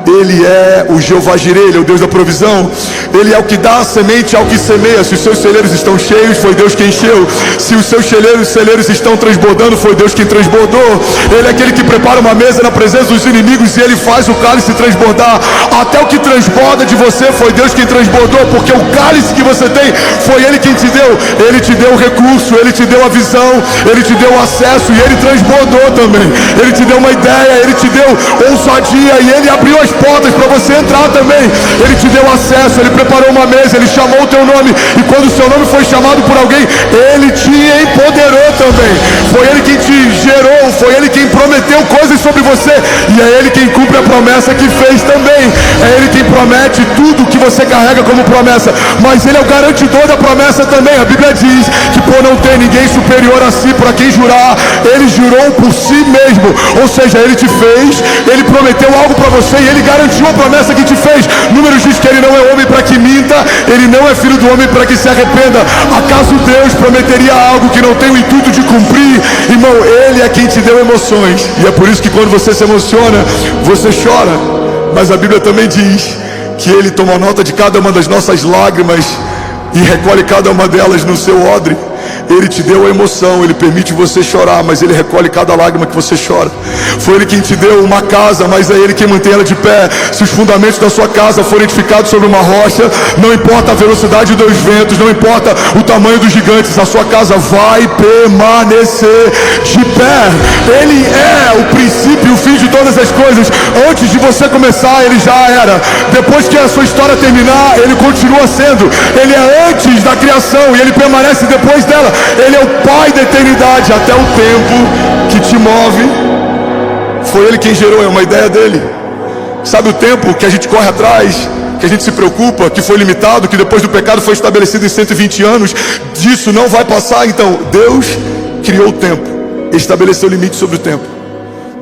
S1: Ele é o Jeová Jireh, Ele é o Deus da provisão. Ele é o que dá a semente ao que semeia. Se os seus celeiros estão cheios, foi Deus quem encheu. Se os seus celeiros estão transbordando, foi Deus quem transbordou. Ele é aquele que prepara uma mesa na presença dos inimigos, e Ele faz o cálice transbordar. Até o que transborda de você, foi Deus quem transbordou, porque o cálice que você tem, foi Ele quem te deu. Ele te deu o recurso, Ele te deu a visão, Ele te deu o acesso, e Ele transbordou também. Ele te deu uma ideia, Ele te deu ousadia, e Ele abriu as portas para você entrar também. Ele te deu acesso, Ele preparou uma mesa, Ele chamou o teu nome, e quando o seu nome foi chamado por alguém, Ele te empoderou também. Foi Ele quem te gerou, foi Ele quem prometeu coisas sobre você, e é Ele quem cumpre a promessa que fez também. É Ele quem promete tudo que você carrega como promessa, mas Ele é o garantidor da promessa também. A Bíblia diz que por não ter ninguém superior a si, para quem jurar, Ele jurou por si mesmo. Ou seja, Ele te fez, Ele prometeu algo para você, e Ele garantiu a promessa que te fez. Números diz que Ele não é homem para que minta, Ele não é filho do homem para que se arrependa. Acaso Deus prometeria algo que não tem o intuito de cumprir? Irmão, Ele é quem te deu emoções, e é por isso que quando você se emociona, você chora. Mas a Bíblia também diz que Ele toma nota de cada uma das nossas lágrimas e recolhe cada uma delas no seu odre. Ele te deu a emoção, Ele permite você chorar, mas Ele recolhe cada lágrima que você chora. Foi Ele quem te deu uma casa, mas é Ele quem mantém ela de pé. Se os fundamentos da sua casa forem edificados sobre uma rocha, não importa a velocidade dos ventos, não importa o tamanho dos gigantes, a sua casa vai permanecer de pé. Ele é o princípio e o fim de todas as coisas. Antes de você começar, Ele já era. Depois que a sua história terminar, Ele continua sendo. Ele é antes da criação e Ele permanece depois dela. Ele é o Pai da eternidade, até o tempo que te move. Foi Ele quem gerou, é uma ideia dele. Sabe o tempo que a gente corre atrás, que a gente se preocupa, que foi limitado, que depois do pecado foi estabelecido em 120 anos, disso não vai passar. Então, Deus criou o tempo, estabeleceu limite sobre o tempo.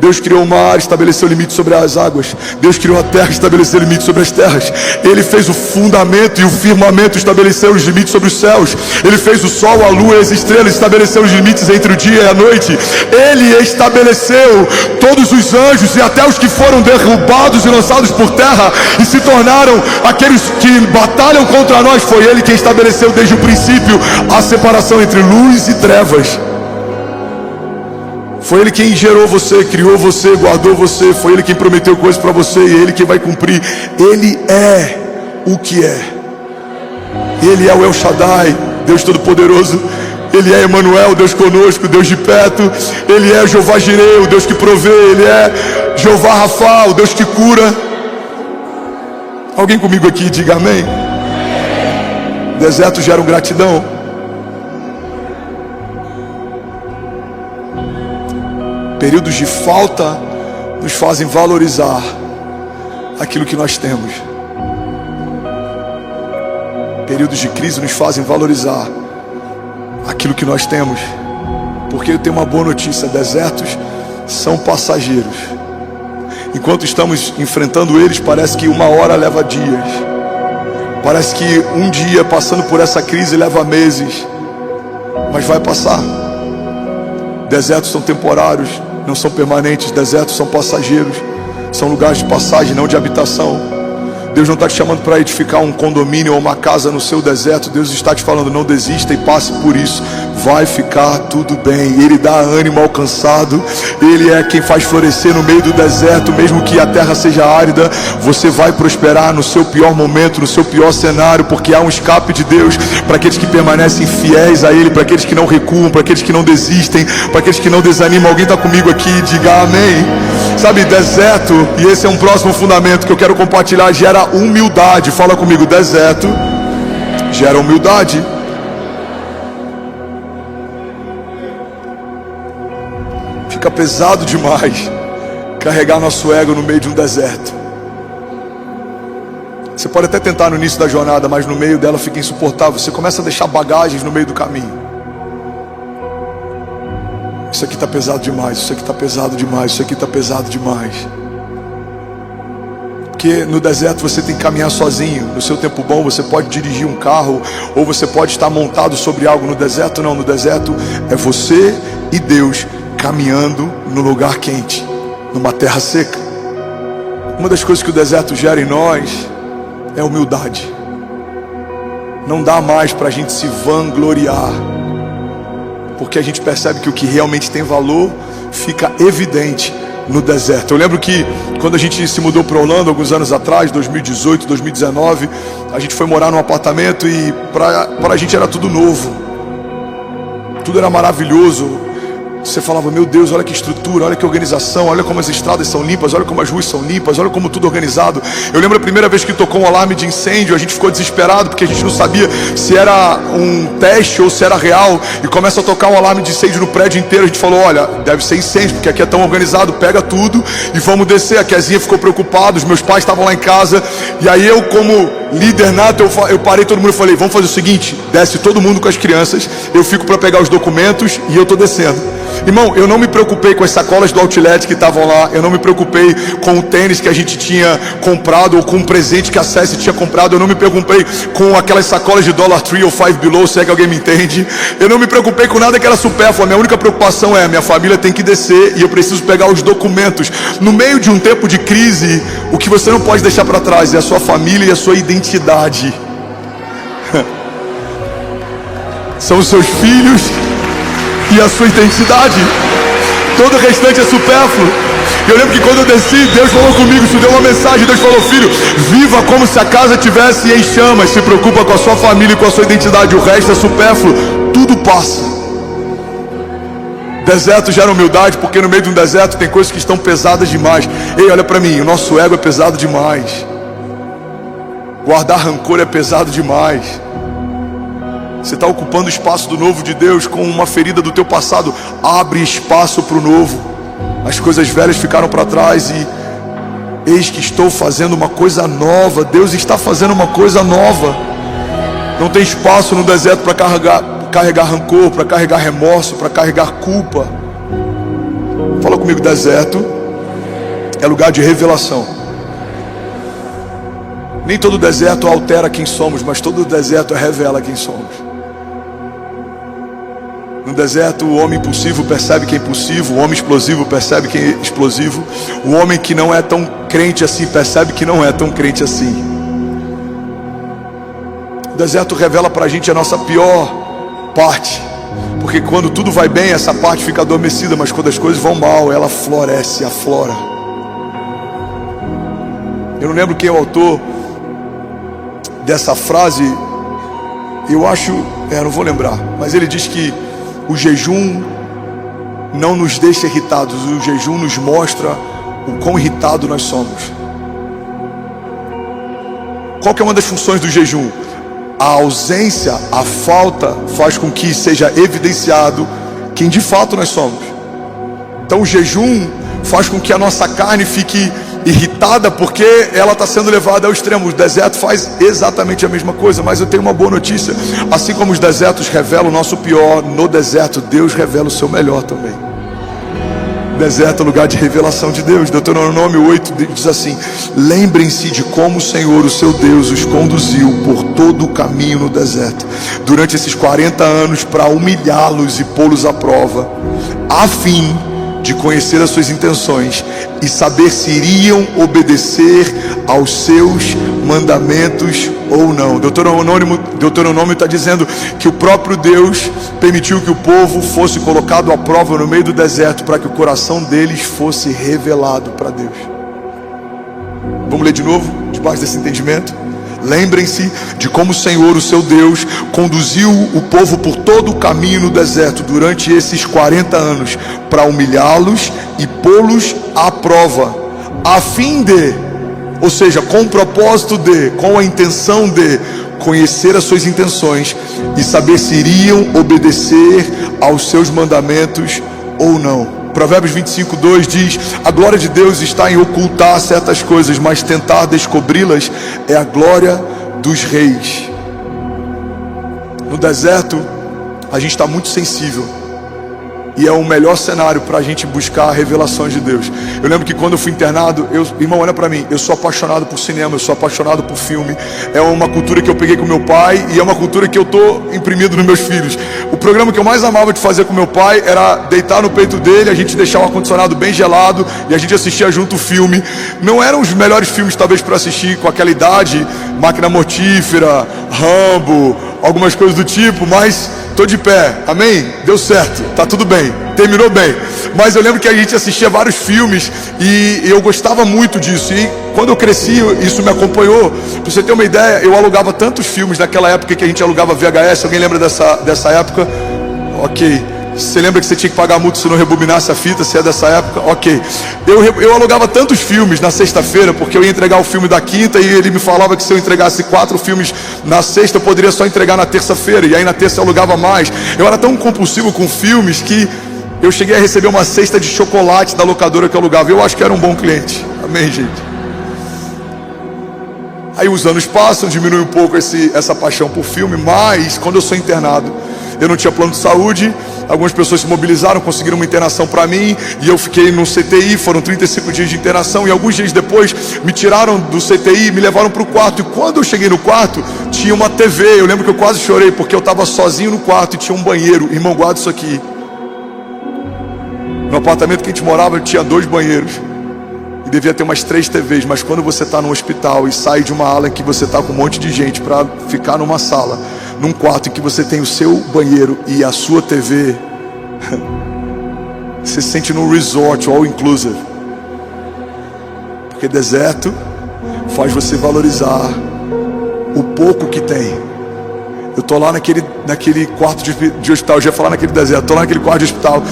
S1: Deus criou o mar, estabeleceu limite sobre as águas. Deus criou a terra, estabeleceu limite sobre as terras. Ele fez o fundamento e o firmamento, estabeleceu os limites sobre os céus. Ele fez o sol, a lua e as estrelas, estabeleceu os limites entre o dia e a noite. Ele estabeleceu todos os anjos e até os que foram derrubados e lançados por terra e se tornaram aqueles que batalham contra nós. Foi Ele quem estabeleceu desde o princípio a separação entre luz e trevas. Foi Ele quem gerou você, criou você, guardou você. Foi Ele quem prometeu coisas para você e Ele quem vai cumprir. Ele é o que é. Ele é o El Shaddai, Deus Todo-Poderoso. Ele é Emmanuel, Deus conosco, Deus de perto. Ele é Jeová Jireh, o Deus que provê. Ele é Jeová Rafa, o Deus que cura. Alguém comigo aqui, diga amém. Desertos geram gratidão. Períodos de falta nos fazem valorizar aquilo que nós temos. Períodos de crise nos fazem valorizar aquilo que nós temos. Porque eu tenho uma boa notícia: desertos são passageiros. Enquanto estamos enfrentando eles, parece que uma hora leva dias. Parece que um dia passando por essa crise leva meses. Mas vai passar. Desertos são temporários, não são permanentes. Desertos são passageiros. São lugares de passagem, não de habitação. Deus não está te chamando para edificar um condomínio ou uma casa no seu deserto. Deus está te falando, não desista e passe por isso. Vai ficar tudo bem. Ele dá ânimo ao cansado. Ele é quem faz florescer no meio do deserto. Mesmo que a terra seja árida, você vai prosperar no seu pior momento, no seu pior cenário, porque há um escape de Deus para aqueles que permanecem fiéis a Ele, para aqueles que não recuam, para aqueles que não desistem, para aqueles que não desanimam. Alguém está comigo aqui? Diga amém. Sabe, deserto, e esse é um próximo fundamento que eu quero compartilhar, gera humildade. Fala comigo, deserto gera humildade. Fica pesado demais carregar nosso ego no meio de um deserto. Você pode até tentar no início da jornada, mas no meio dela fica insuportável. Você começa a deixar bagagens no meio do caminho. Isso aqui está pesado demais, isso aqui está pesado demais, isso aqui está pesado demais. Porque no deserto você tem que caminhar sozinho. No seu tempo bom você pode dirigir um carro, ou você pode estar montado sobre algo. No deserto não, no deserto é você e Deus caminhando no lugar quente, numa terra seca. Uma das coisas que o deserto gera em nós é humildade. Não dá mais para a gente se vangloriar, porque a gente percebe que o que realmente tem valor fica evidente no deserto. Eu lembro que quando a gente se mudou para Orlando alguns anos atrás, 2018, 2019, a gente foi morar num apartamento e para a gente era tudo novo, tudo era maravilhoso. Você falava, meu Deus, olha que estrutura, olha que organização, olha como as estradas são limpas, olha como as ruas são limpas, olha como tudo organizado. Eu lembro a primeira vez que tocou um alarme de incêndio, a gente ficou desesperado, porque a gente não sabia se era um teste ou se era real. E começa a tocar um alarme de incêndio no prédio inteiro. A gente falou, olha, deve ser incêndio, porque aqui é tão organizado, pega tudo e vamos descer. A Kezinha ficou preocupada, os meus pais estavam lá em casa. E aí eu, como líder nato, eu parei todo mundo e falei, vamos fazer o seguinte, desce todo mundo com as crianças, eu fico para pegar os documentos e eu estou descendo. Irmão, eu não me preocupei com as sacolas do outlet que estavam lá. Eu não me preocupei com o tênis que a gente tinha comprado, ou com o presente que a Cécia tinha comprado. Eu não me preocupei com aquelas sacolas de Dollar Tree ou Five Below, se é que alguém me entende. Eu não me preocupei com nada que era supérfluo. A minha única preocupação é, minha família tem que descer e eu preciso pegar os documentos. No meio de um tempo de crise, o que você não pode deixar para trás é a sua família e a sua identidade. São os seus filhos e a sua identidade. Todo o restante é supérfluo. Eu lembro que quando eu desci, Deus falou comigo, isso deu uma mensagem. Deus falou, filho, viva como se a casa estivesse em chamas. Se preocupa com a sua família e com a sua identidade. O resto é supérfluo, tudo passa. Deserto gera humildade, porque no meio de um deserto tem coisas que estão pesadas demais. Ei, olha para mim, o nosso ego é pesado demais. Guardar rancor é pesado demais. Você está ocupando o espaço do novo de Deus com uma ferida do teu passado. Abre espaço para o novo. As coisas velhas ficaram para trás e eis que estou fazendo uma coisa nova. Deus está fazendo uma coisa nova. Não tem espaço no deserto para carregar rancor, para carregar remorso, para carregar culpa. Fala comigo, deserto é lugar de revelação. Nem todo deserto altera quem somos, mas todo deserto revela quem somos. No deserto, o homem impulsivo percebe que é impulsivo, o homem explosivo percebe que é explosivo, o homem que não é tão crente assim percebe que não é tão crente assim. O deserto revela pra gente a nossa pior parte, porque quando tudo vai bem, essa parte fica adormecida, mas quando as coisas vão mal, ela floresce, aflora. Eu não lembro quem é o autor dessa frase, eu acho, não vou lembrar, mas ele diz que o jejum não nos deixa irritados, o jejum nos mostra o quão irritado nós somos. Qual que é uma das funções do jejum? A ausência, a falta faz com que seja evidenciado quem de fato nós somos. Então o jejum faz com que a nossa carne fique irritada, porque ela está sendo levada ao extremo. O deserto faz exatamente a mesma coisa, mas eu tenho uma boa notícia. Assim como os desertos revelam o nosso pior, no deserto Deus revela o seu melhor também. Deserto é lugar de revelação de Deus. Deuteronômio 8 diz assim: lembrem-se de como o Senhor, o seu Deus, os conduziu por todo o caminho no deserto durante esses 40 anos, para humilhá-los e pô-los à prova, a fim de conhecer as suas intenções e saber se iriam obedecer aos seus mandamentos ou não. Deuteronômio está dizendo que o próprio Deus permitiu que o povo fosse colocado à prova no meio do deserto, para que o coração deles fosse revelado para Deus. Vamos ler de novo, debaixo desse entendimento? Lembrem-se de como o Senhor, o seu Deus, conduziu o povo por todo o caminho no deserto durante esses 40 anos, para humilhá-los e pô-los à prova, a fim de, ou seja, com o propósito de, com a intenção de conhecer as suas intenções e saber se iriam obedecer aos seus mandamentos ou não. Provérbios 25:2 diz: a glória de Deus está em ocultar certas coisas, mas tentar descobri-las é a glória dos reis. No deserto, a gente está muito sensível, e é o melhor cenário para a gente buscar revelações de Deus. Eu lembro que quando eu fui internado, irmão, olha para mim, eu sou apaixonado por cinema, eu sou apaixonado por filme. É uma cultura que eu peguei com meu pai, e é uma cultura que eu estou imprimindo nos meus filhos. O programa que eu mais amava de fazer com meu pai era deitar no peito dele, a gente deixar o ar-condicionado bem gelado e a gente assistia junto o filme. Não eram os melhores filmes talvez para assistir com aquela idade, Máquina Mortífera, Rambo, algumas coisas do tipo, mas estou de pé, amém? Deu certo, tá tudo bem, terminou bem. Mas eu lembro que a gente assistia vários filmes e eu gostava muito disso. E quando eu cresci, isso me acompanhou. Para você ter uma ideia, eu alugava tantos filmes naquela época que a gente alugava VHS. Alguém lembra dessa época? Ok. Você lembra que você tinha que pagar multa se não rebobinasse a fita? Se é dessa época? Ok. Eu alugava tantos filmes na sexta-feira, porque eu ia entregar o filme da quinta, e ele me falava que se eu entregasse 4 filmes na sexta, eu poderia só entregar na terça-feira, e aí na terça eu alugava mais. Eu era tão compulsivo com filmes que eu cheguei a receber uma cesta de chocolate da locadora que eu alugava. Eu acho que era um bom cliente. Amém, gente? Aí os anos passam, diminui um pouco essa paixão por filme, mas quando eu sou internado, eu não tinha plano de saúde. Algumas pessoas se mobilizaram, conseguiram uma internação para mim, e eu fiquei no CTI, foram 35 dias de internação, e alguns dias depois me tiraram do CTI e me levaram para o quarto. E quando eu cheguei no quarto, tinha uma TV. Eu lembro que eu quase chorei, porque eu estava sozinho no quarto e tinha um banheiro. Irmão, guarda isso aqui. No apartamento que a gente morava, tinha 2 banheiros, e devia ter umas 3 TVs. Mas quando você está no hospital e sai de uma ala em que você está com um monte de gente para ficar numa sala, num quarto em que você tem o seu banheiro e a sua TV, você se sente num resort all inclusive. Porque deserto faz você valorizar o pouco que tem. Eu tô lá naquele quarto de hospital. Eu já ia falar naquele deserto. Tô lá naquele quarto de hospital.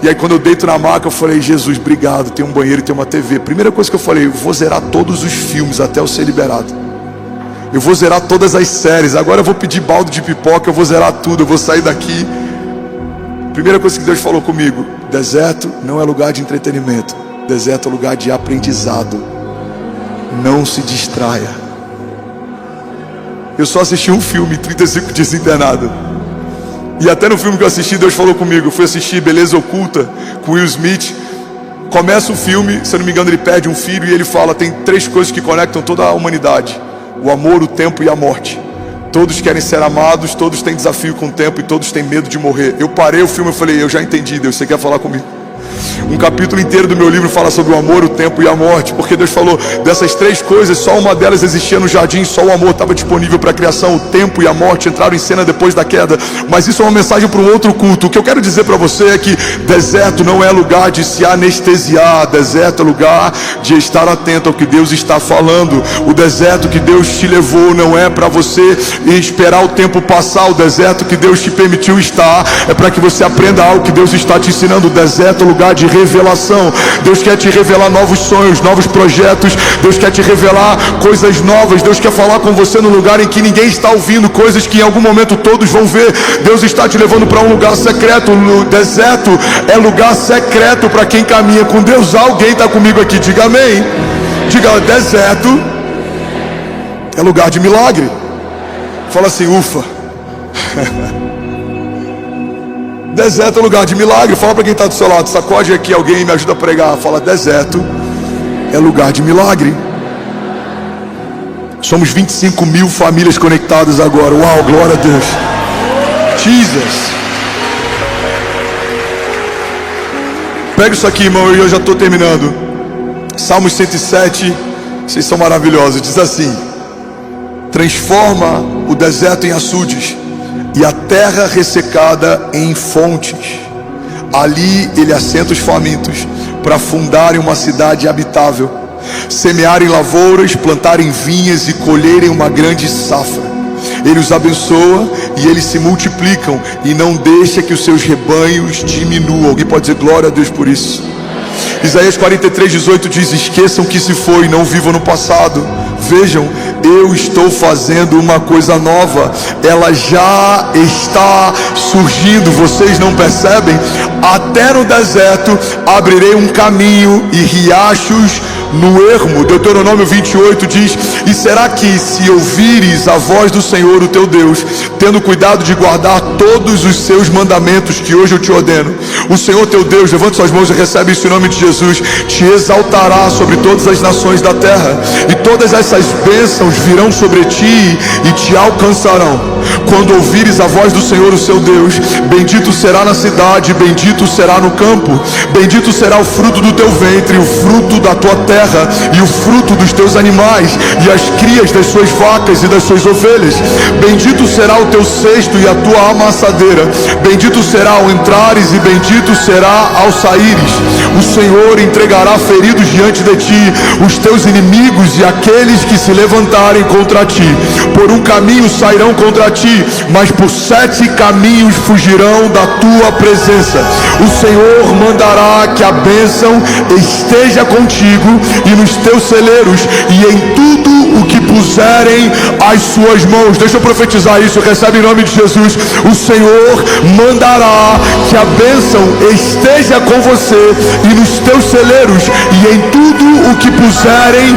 S1: E aí quando eu deito na maca, eu falei: Jesus, obrigado, tem um banheiro e tem uma TV. Primeira coisa que eu falei: eu vou zerar todos os filmes até eu ser liberado. Eu vou zerar todas as séries. Agora eu vou pedir balde de pipoca, eu vou zerar tudo, eu vou sair daqui. Primeira coisa que Deus falou comigo: deserto não é lugar de entretenimento, deserto é lugar de aprendizado. Não se distraia. Eu só assisti um filme, 35 dias internado. E até no filme que eu assisti, Deus falou comigo. Eu fui assistir Beleza Oculta, com Will Smith. Começa o filme, se eu não me engano, ele perde um filho, e ele fala: tem 3 coisas que conectam toda a humanidade: o amor, o tempo e a morte. Todos querem ser amados, todos têm desafio com o tempo, e todos têm medo de morrer. Eu parei o filme e falei: eu já entendi, Deus, você quer falar comigo? Um capítulo inteiro do meu livro fala sobre o amor, o tempo e a morte, porque Deus falou dessas 3 coisas, só uma delas existia no jardim, só o amor estava disponível para a criação. O tempo e a morte entraram em cena depois da queda. Mas isso é uma mensagem para um outro culto. O que eu quero dizer para você é que deserto não é lugar de se anestesiar, deserto é lugar de estar atento ao que Deus está falando. O deserto que Deus te levou não é para você esperar o tempo passar. O deserto que Deus te permitiu estar é para que você aprenda algo que Deus está te ensinando. O deserto é lugar de revelação. Deus quer te revelar novos sonhos, novos projetos. Deus quer te revelar coisas novas. Deus quer falar com você no lugar em que ninguém está ouvindo, coisas que em algum momento todos vão ver. Deus está te levando para um lugar secreto. O deserto é lugar secreto para quem caminha com Deus. Alguém está comigo aqui? Diga amém. Diga: deserto é lugar de milagre. Fala assim: ufa. Deserto é lugar de milagre. Fala para quem está do seu lado, sacode aqui alguém e me ajuda a pregar. Fala, deserto é lugar de milagre. Somos 25 mil famílias conectadas agora. Uau, glória a Deus. Jesus. Pega isso aqui, irmão, e eu já estou terminando. Salmos 107, vocês são maravilhosos. Diz assim: transforma o deserto em açudes e a terra ressecada em fontes. Ali ele assenta os famintos para fundarem uma cidade habitável, semearem lavouras, plantarem vinhas e colherem uma grande safra. Ele os abençoa e eles se multiplicam e não deixa que os seus rebanhos diminuam. Alguém pode dizer glória a Deus por isso? Isaías 43:18 diz: esqueçam que se foi, não vivam no passado. Vejam, eu estou fazendo uma coisa nova, ela já está surgindo, vocês não percebem? Até no deserto abrirei um caminho e riachos no ermo. Deuteronômio 28 diz: e será que se ouvires a voz do Senhor o teu Deus, tendo cuidado de guardar todos os seus mandamentos que hoje eu te ordeno, o Senhor teu Deus, levante suas mãos e recebe isso em nome de Jesus, te exaltará sobre todas as nações da terra, e todas essas bênçãos virão sobre ti e te alcançarão. Quando ouvires a voz do Senhor o seu Deus, bendito será na cidade, bendito será no campo, bendito será o fruto do teu ventre, o fruto da tua terra, e o fruto dos teus animais, e as crias das suas vacas e das suas ovelhas. Bendito será o teu cesto e a tua amassadeira, bendito será ao entrares e bendito será ao saíres. O Senhor entregará feridos diante de ti os teus inimigos e aqueles que se levantarem contra ti. Por um caminho sairão contra ti, mas por 7 caminhos fugirão da tua presença. O Senhor mandará que a bênção esteja contigo e nos teus celeiros e em tudo o que puserem as suas mãos. Deixa eu profetizar isso, recebe em nome de Jesus. O Senhor mandará que a bênção esteja com você e nos teus celeiros e em tudo o que puserem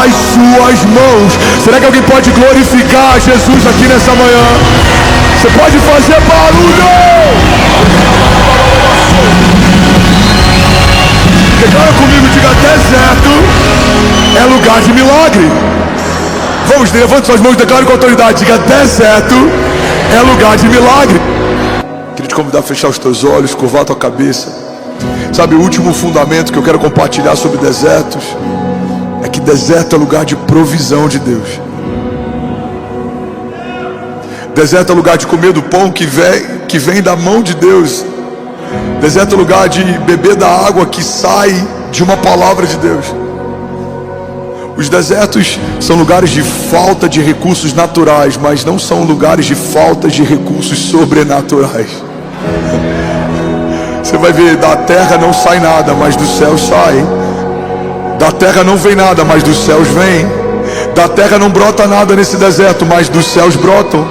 S1: as suas mãos. Será que alguém pode glorificar Jesus aqui nessa manhã? Você pode fazer barulho! Declara comigo, diga: deserto é lugar de milagre. Vamos, levante suas mãos e declare com autoridade, diga: deserto é lugar de milagre. Queria te convidar a fechar os teus olhos, curvar a tua cabeça. Sabe, o último fundamento que eu quero compartilhar sobre desertos é que deserto é lugar de provisão de Deus. Deserto é lugar de comer do pão que vem da mão de Deus. Deserto é lugar de beber da água que sai de uma palavra de Deus. Os desertos são lugares de falta de recursos naturais, mas não são lugares de falta de recursos sobrenaturais. Você vai ver, da terra não sai nada, mas dos céus sai. Da terra não vem nada, mas dos céus vem. Da terra não brota nada nesse deserto, mas dos céus brotam.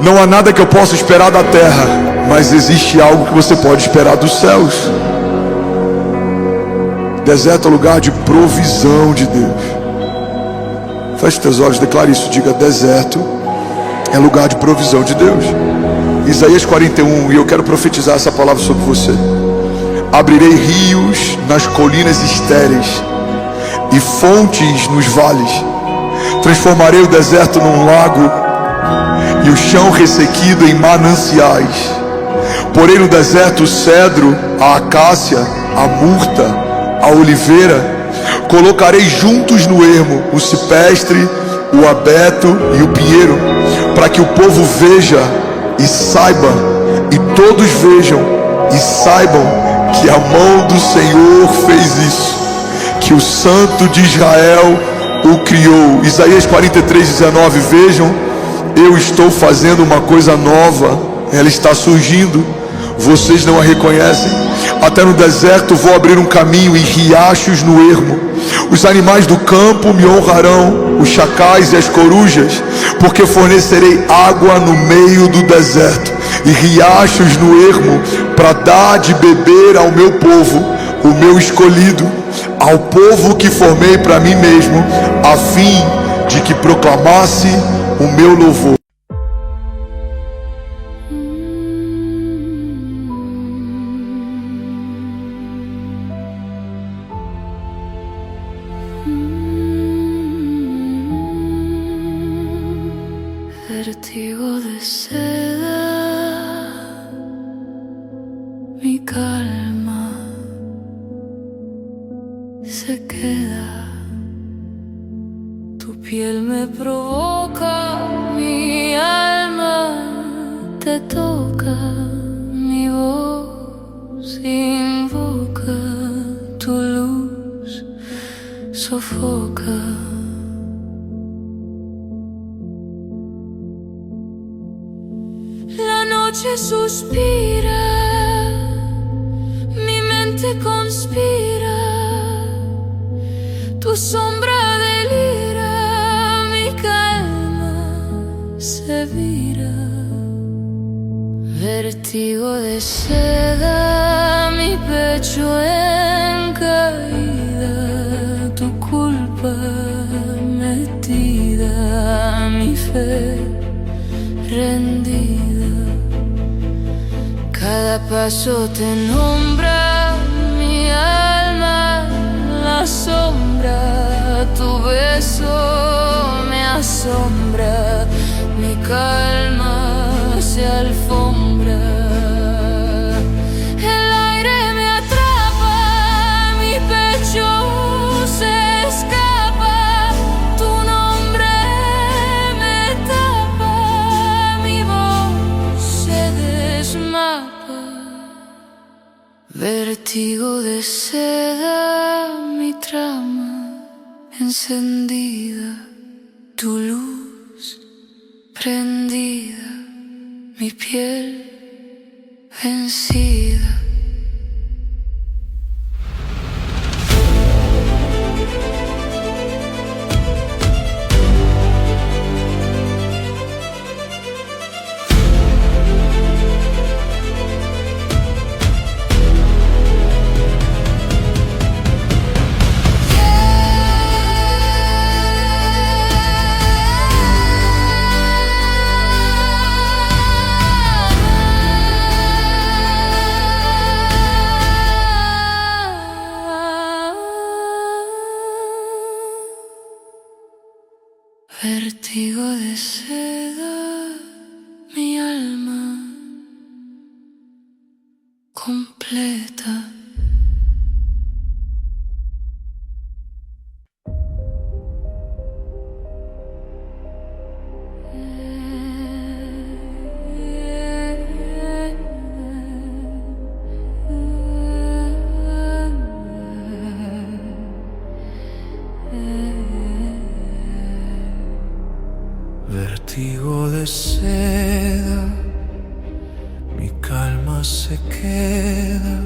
S1: Não há nada que eu possa esperar da terra, mas existe algo que você pode esperar dos céus. Deserto é lugar de provisão de Deus. Feche teus olhos, declare isso, diga: deserto é lugar de provisão de Deus. Isaías 41, e eu quero profetizar essa palavra sobre você. Abrirei rios nas colinas estéreis e fontes nos vales. Transformarei o deserto num lago e o chão ressequido em mananciais. Porei no deserto o cedro, a acácia, a murta, a oliveira. Colocarei juntos no ermo o cipestre, o abeto e o pinheiro, para que o povo veja e saiba, e todos vejam e saibam que a mão do Senhor fez isso, que o Santo de Israel o criou. Isaías 43:19, vejam, eu estou fazendo uma coisa nova, ela está surgindo, vocês não a reconhecem. Até no deserto vou abrir um caminho e riachos no ermo. Os animais do campo me honrarão, os chacais e as corujas, porque fornecerei água no meio do deserto e riachos no ermo, para dar de beber ao meu povo, o meu escolhido, ao povo que formei para mim mesmo, a fim de que proclamasse o meu louvor.
S2: Tu piel me provoca, mi alma te toca, mi voz invoca, tu luz sofoca. La noche suspira, mi mente conspira, tu sombra delira, mi calma se vira. Vértigo de seda, mi pecho en caída, tu culpa metida, mi fe rendida. Cada paso te nombra, mi alma la sombra, tu beso me asombra, mi calma se alfombra. El aire me atrapa, mi pecho se escapa, tu nombre me tapa, mi voz se desmapa. Vértigo de seda, mi trama encendida, tu luz prendida, mi piel vencida. Vértigo de seda, mi alma completa.
S3: Vértigo de seda, mi calma se queda,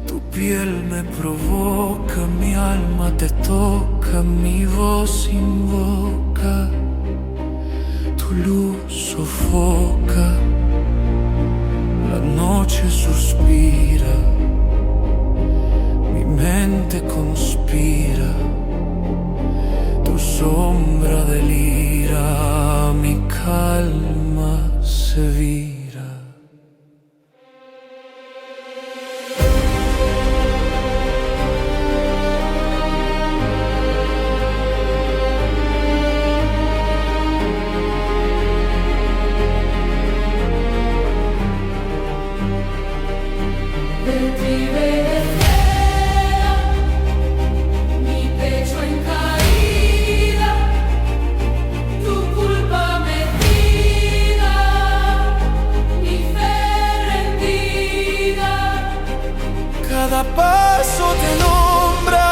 S3: tu piel me provoca, mi alma te toca, mi voz invoca, tu luz sofoca, la noche suspira, mi mente conspira, tu sombra delira, mi calma se vira. Cada paso te nombra,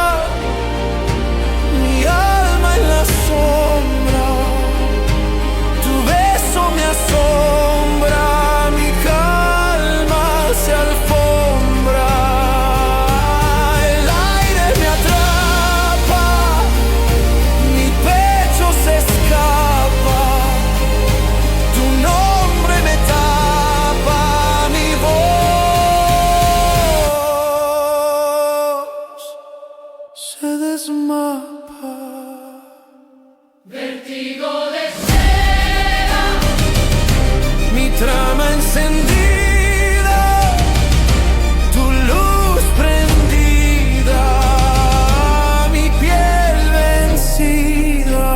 S3: mi alma en la sombra, tu beso me asombra, mi calma se alfombra. El aire me atrapa, mi pecho se escapa, tu nombre me tapa, mi voz se desmapa.
S2: Vértigo de seda,
S3: Mi trama encendida, tu luz prendida, mi piel vencida.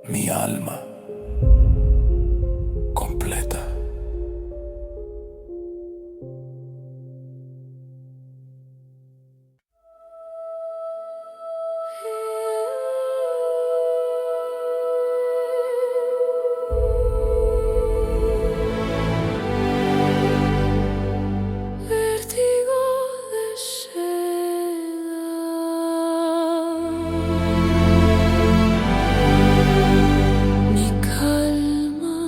S3: mi alma completa.
S2: Vértigo de seda, mi calma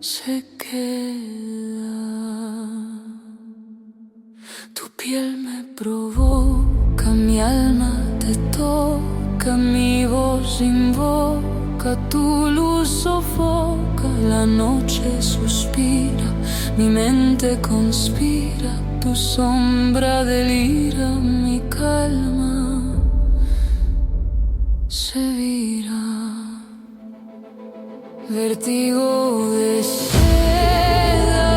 S2: se queda. Tu piel me provoca, mi alma te toca, mi voz invoca, tu luz sofoca, la noche suspira, mi mente conspira, tu sombra delira, mi calma se vira. Vértigo de seda,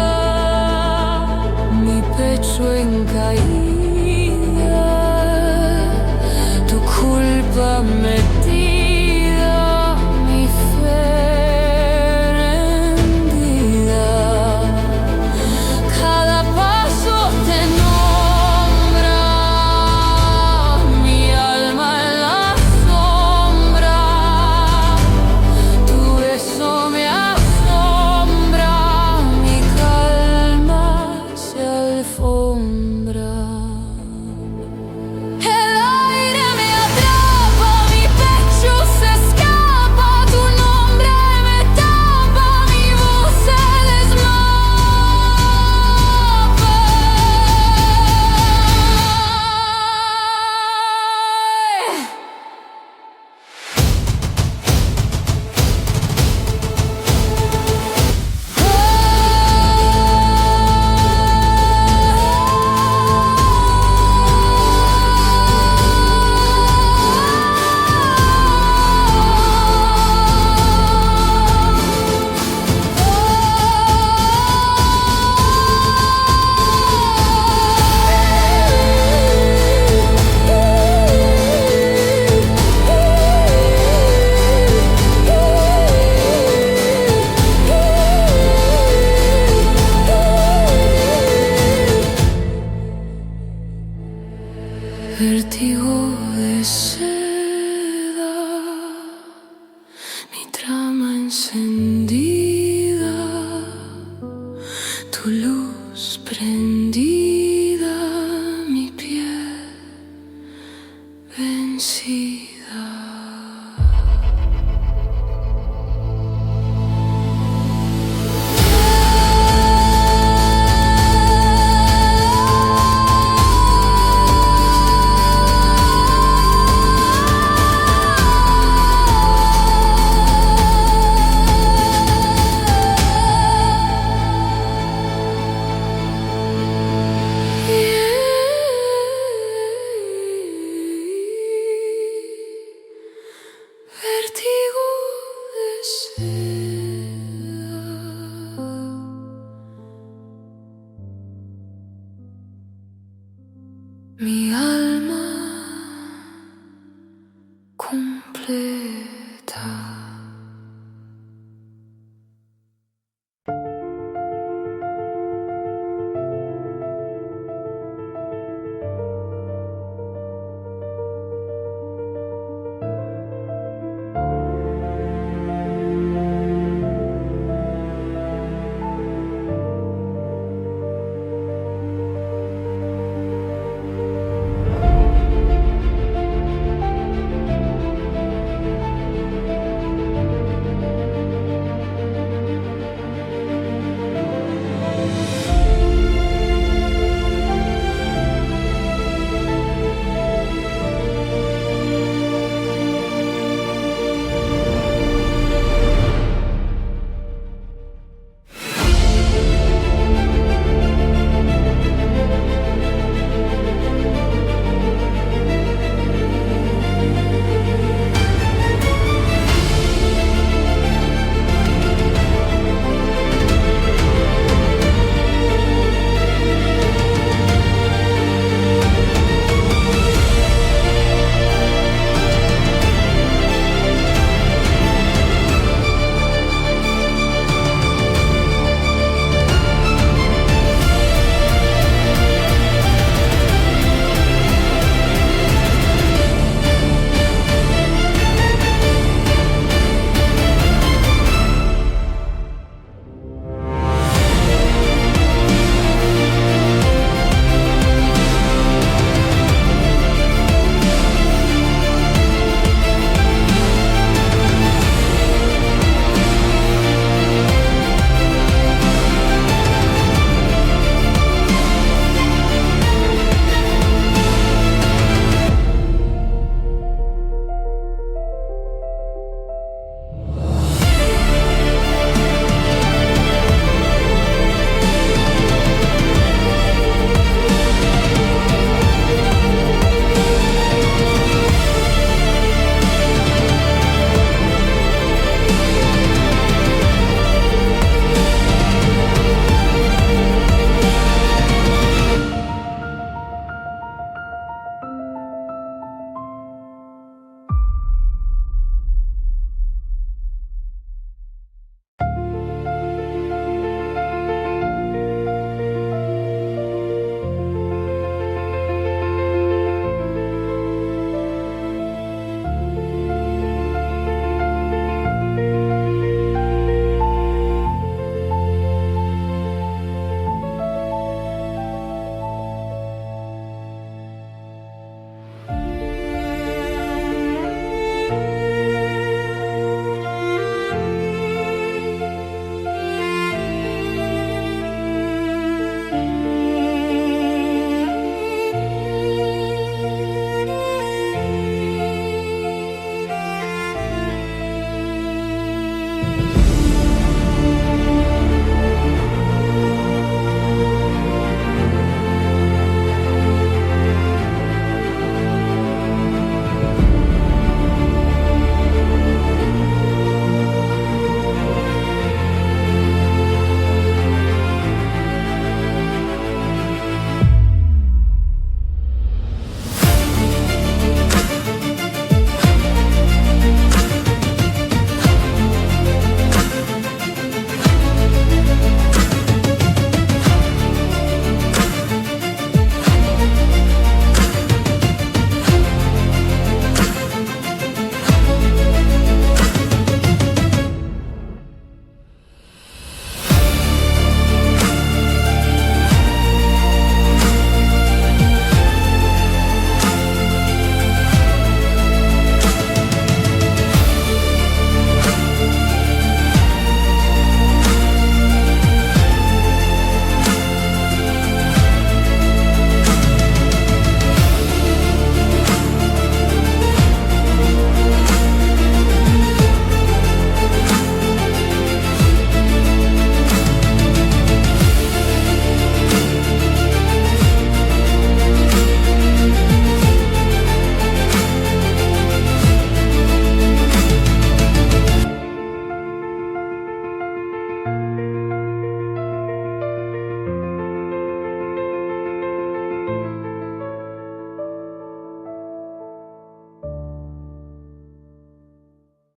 S2: mi pecho en caída, tu culpa metida, mi fe rendida. Cada paso te nombra, mi alma en la sombra, tu beso me asombra, mi calma se alfombra. El aire me atrapa, mi pecho se escapa, tu nombre me tapa, mi voz se desmapa. Vértigo de seda, mi trama encendida, tu luz prendida, mi piel vencida. Vértigo de ser.